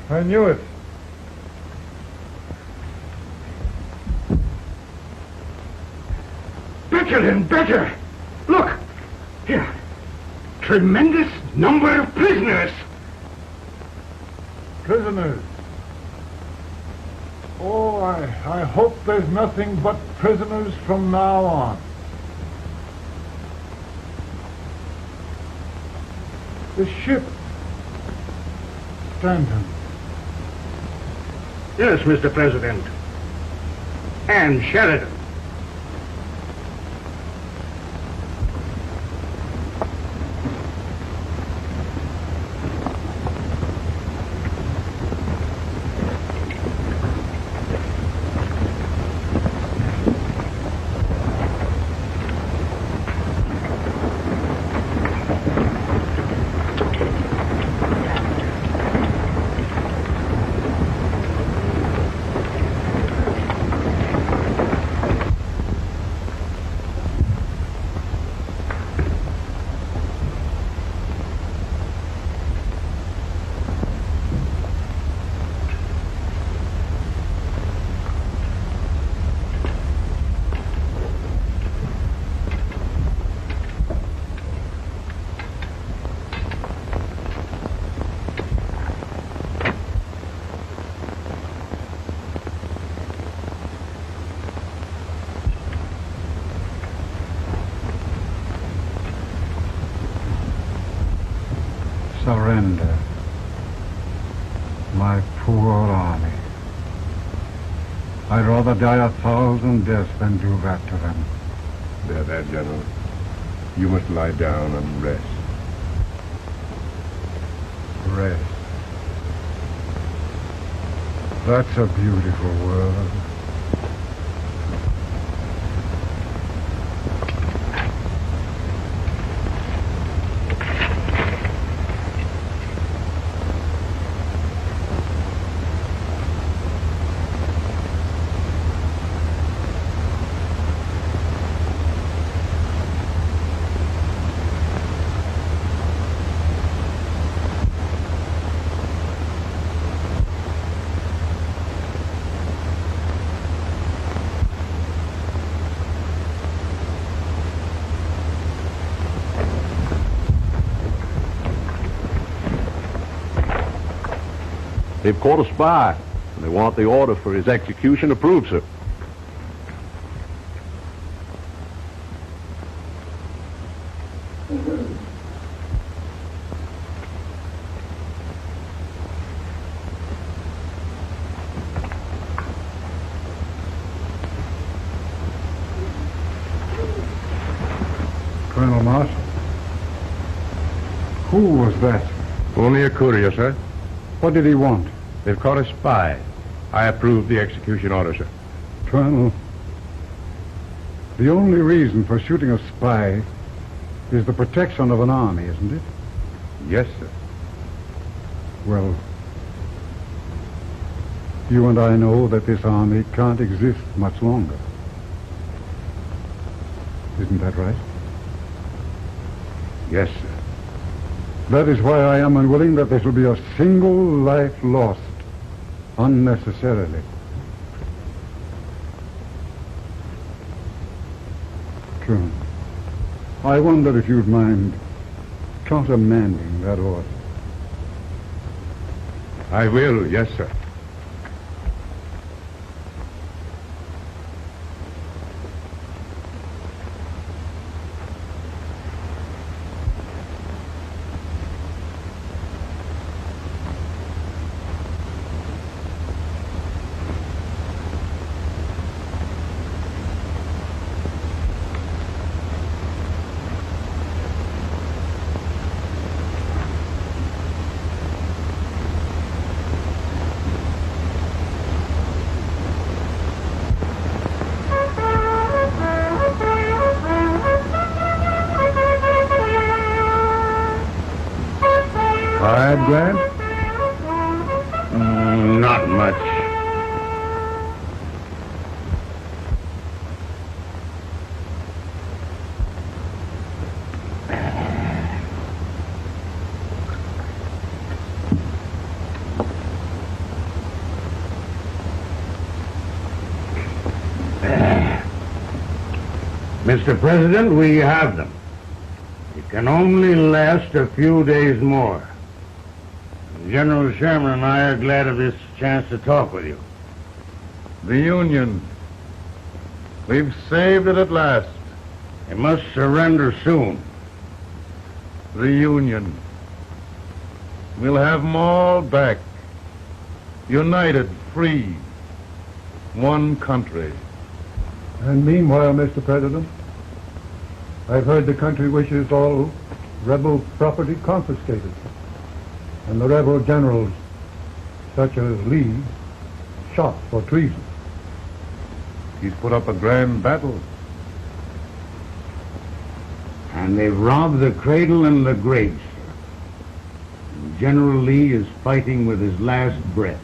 H: I knew it.
K: Better and better. Look, here. Tremendous number of prisoners.
H: Prisoners. Oh, I hope there's nothing but prisoners from now on. The ship. Stanton.
K: Yes, Mr. President. And Sheridan.
H: Surrender. My poor army. I'd rather die 1,000 deaths than do that to them.
K: There, General. You must lie down and rest.
H: Rest. That's a beautiful word.
M: They've caught a spy, and they want the order for his execution approved, sir.
H: Colonel Marshall, who was that?
K: Only a courier, sir.
H: What did he want?
K: They've caught a spy. I approve the execution order, sir.
H: Colonel, the only reason for shooting a spy is the protection of an army, isn't it?
K: Yes, sir.
H: Well, you and I know that this army can't exist much longer. Isn't that right?
K: Yes, sir.
H: That is why I am unwilling that there shall be a single life lost unnecessarily. Colonel, I wonder if you'd mind countermanding that order.
K: I will, yes, sir. Mr. President, we have them. It can only last a few days more. General Sherman and I are glad of this chance to talk with you.
H: The Union. We've saved it at last.
K: It must surrender soon.
H: The Union. We'll have them all back. United, free. One country.
N: And meanwhile, Mr. President, I've heard the country wishes all rebel property confiscated. And the rebel generals, such as Lee, shot for treason.
H: He's put up a grand battle.
K: And they've robbed the cradle and the grapes. And General Lee is fighting with his last breath.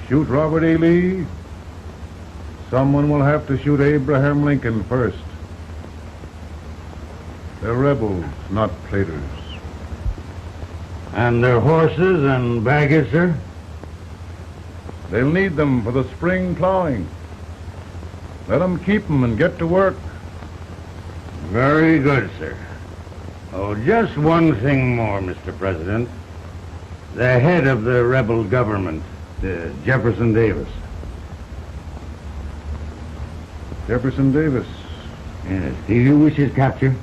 H: Shoot Robert E. Lee. Someone will have to shoot Abraham Lincoln first. They're rebels, not traitors.
K: And their horses and baggage, sir?
H: They'll need them for the spring plowing. Let them keep them and get to work.
K: Very good, sir. Oh, just one thing more, Mr. President. The head of the rebel government, Jefferson Davis.
H: Jefferson Davis.
K: Yes. Do you wish his capture?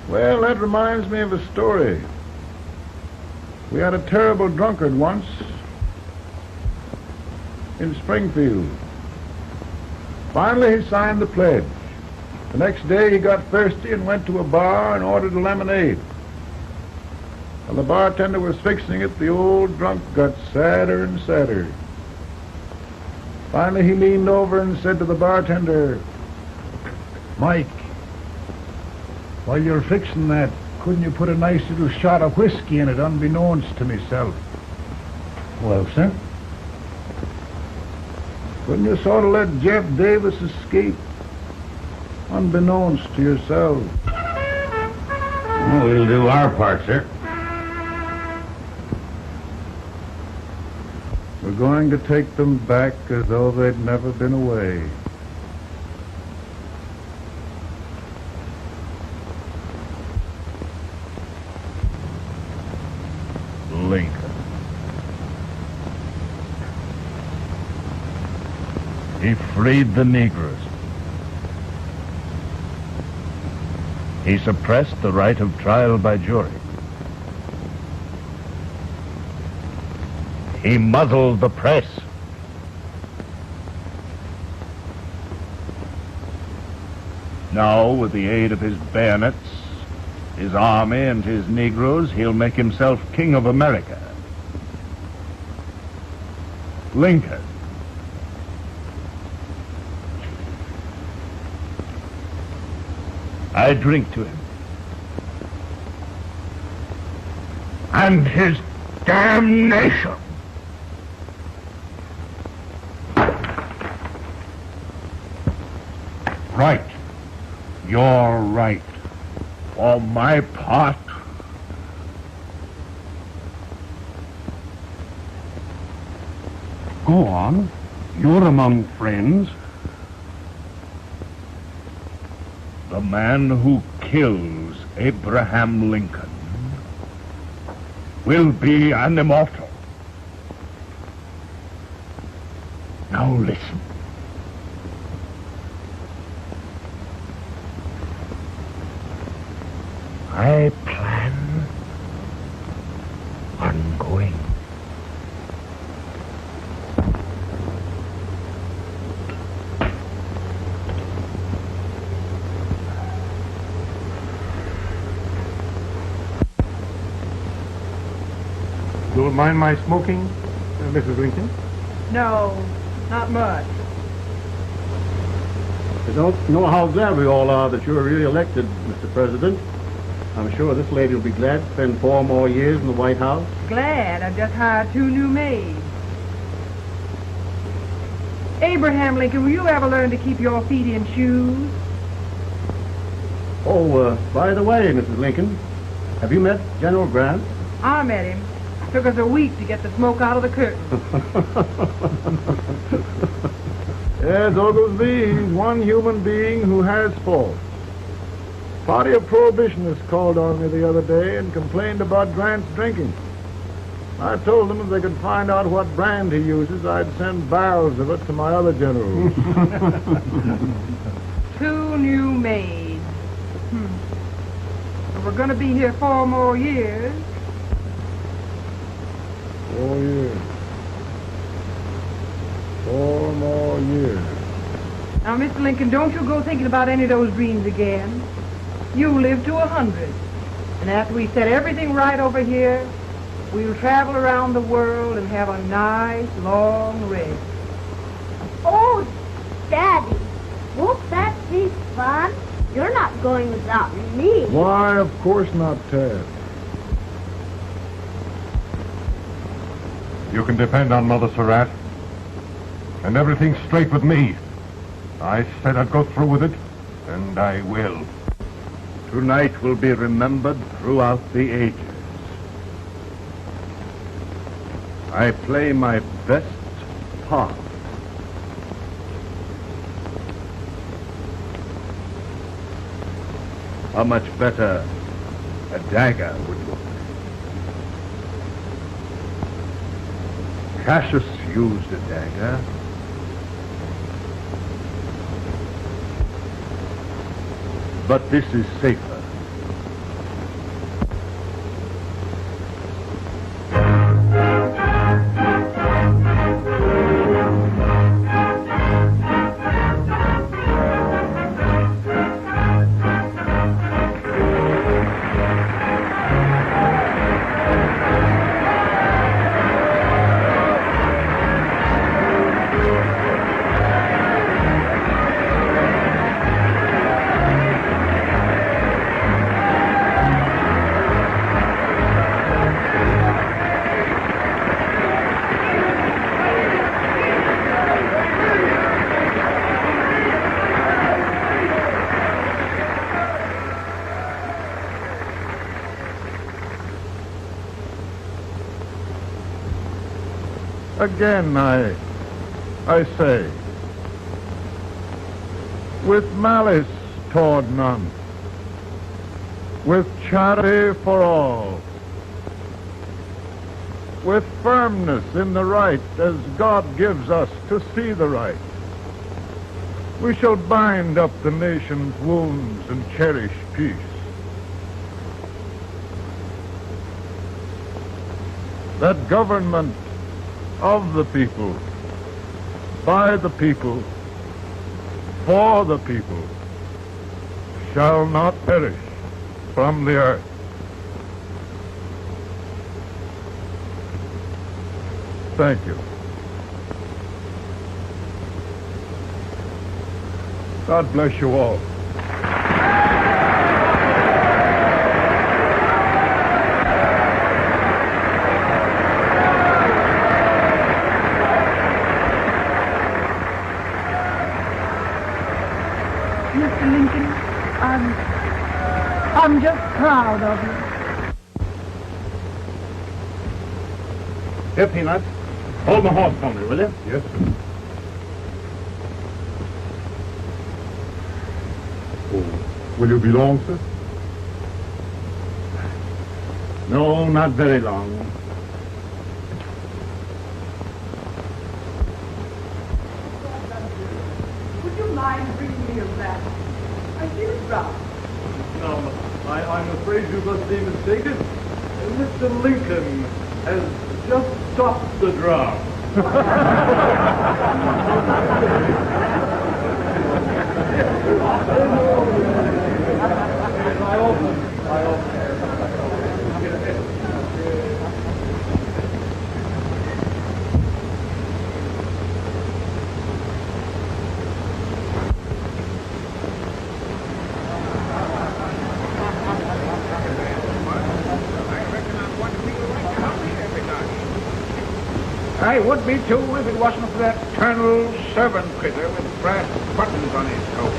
H: Well, that reminds me of a story. We had a terrible drunkard once in Springfield. Finally, he signed the pledge. The next day, he got thirsty and went to a bar and ordered a lemonade. While the bartender was fixing it, the old drunk got sadder and sadder. Finally, he leaned over and said to the bartender, "Mike, while you're fixing that, couldn't you put a nice little shot of whiskey in it, unbeknownst to myself?"
K: Well, sir?
H: Couldn't you sort of let Jeff Davis escape, unbeknownst to yourself?
K: Well, we'll do our part, sir.
H: We're going to take them back as though they'd never been away.
J: Lincoln. He freed the Negroes. He suppressed the right of trial by jury. He muzzled the press. Now, with the aid of his bayonets, his army, and his Negroes, he'll make himself king of America. Lincoln. I drink to him. And his damnation. Right. You're right. For my part, go on. You're among friends. The man who kills Abraham Lincoln will be an immortal. Now listen. I plan on going.
N: Don't mind my smoking, Mrs. Lincoln?
F: No, not much.
O: I don't know how glad we all are that you're really elected, Mr. President. I'm sure this lady will be glad to spend 4 more years in the White House.
F: Glad I've just hired 2 new maids. Abraham Lincoln, will you ever learn to keep your feet in shoes?
O: Oh, by the way, Mrs. Lincoln, have you met General Grant?
F: I met him. Took us a week to get the smoke out of the curtain.
E: Yes, Oglesby, he's one human being who has faults. Party of prohibitionists called on me the other day and complained about Grant's drinking. I told them if they could find out what brand he uses, I'd send barrels of it to my other generals.
F: 2 new maids. And we're going to be here 4 more years.
E: 4 years. 4 more years.
F: Now, Mr. Lincoln, don't you go thinking about any of those dreams again. You live to 100. And after we set everything right over here, we'll travel around the world and have a nice, long rest.
I: Oh, Daddy, won't that be fun? You're not going without me.
E: Why, of course not, Ted.
H: You can depend on Mother Surratt. And everything's straight with me. I said I'd go through with it, and I will.
J: Tonight will be remembered throughout the ages. I play my best part. How much better a dagger would look. Cassius used a dagger. But this is safer.
E: Again, I say, with malice toward none, with charity for all, with firmness in the right as God gives us to see the right, we shall bind up the nation's wounds and cherish peace. That government of the people, by the people, for the people, shall not perish from the earth. Thank you. God bless you all.
F: Mr. Lincoln, I'm just proud of you.
G: Here, Peanuts. Hold my horse for me, will you?
H: Yes, sir. Oh, will you be long, sir?
G: No, not very long.
F: Would you mind bringing me a rat? I feel rough.
M: No, I'm afraid you must be mistaken. Mr. Lincoln has just stopped the drum.
A: I would be too if it wasn't for that Colonel servant critter with brass buttons on his coat.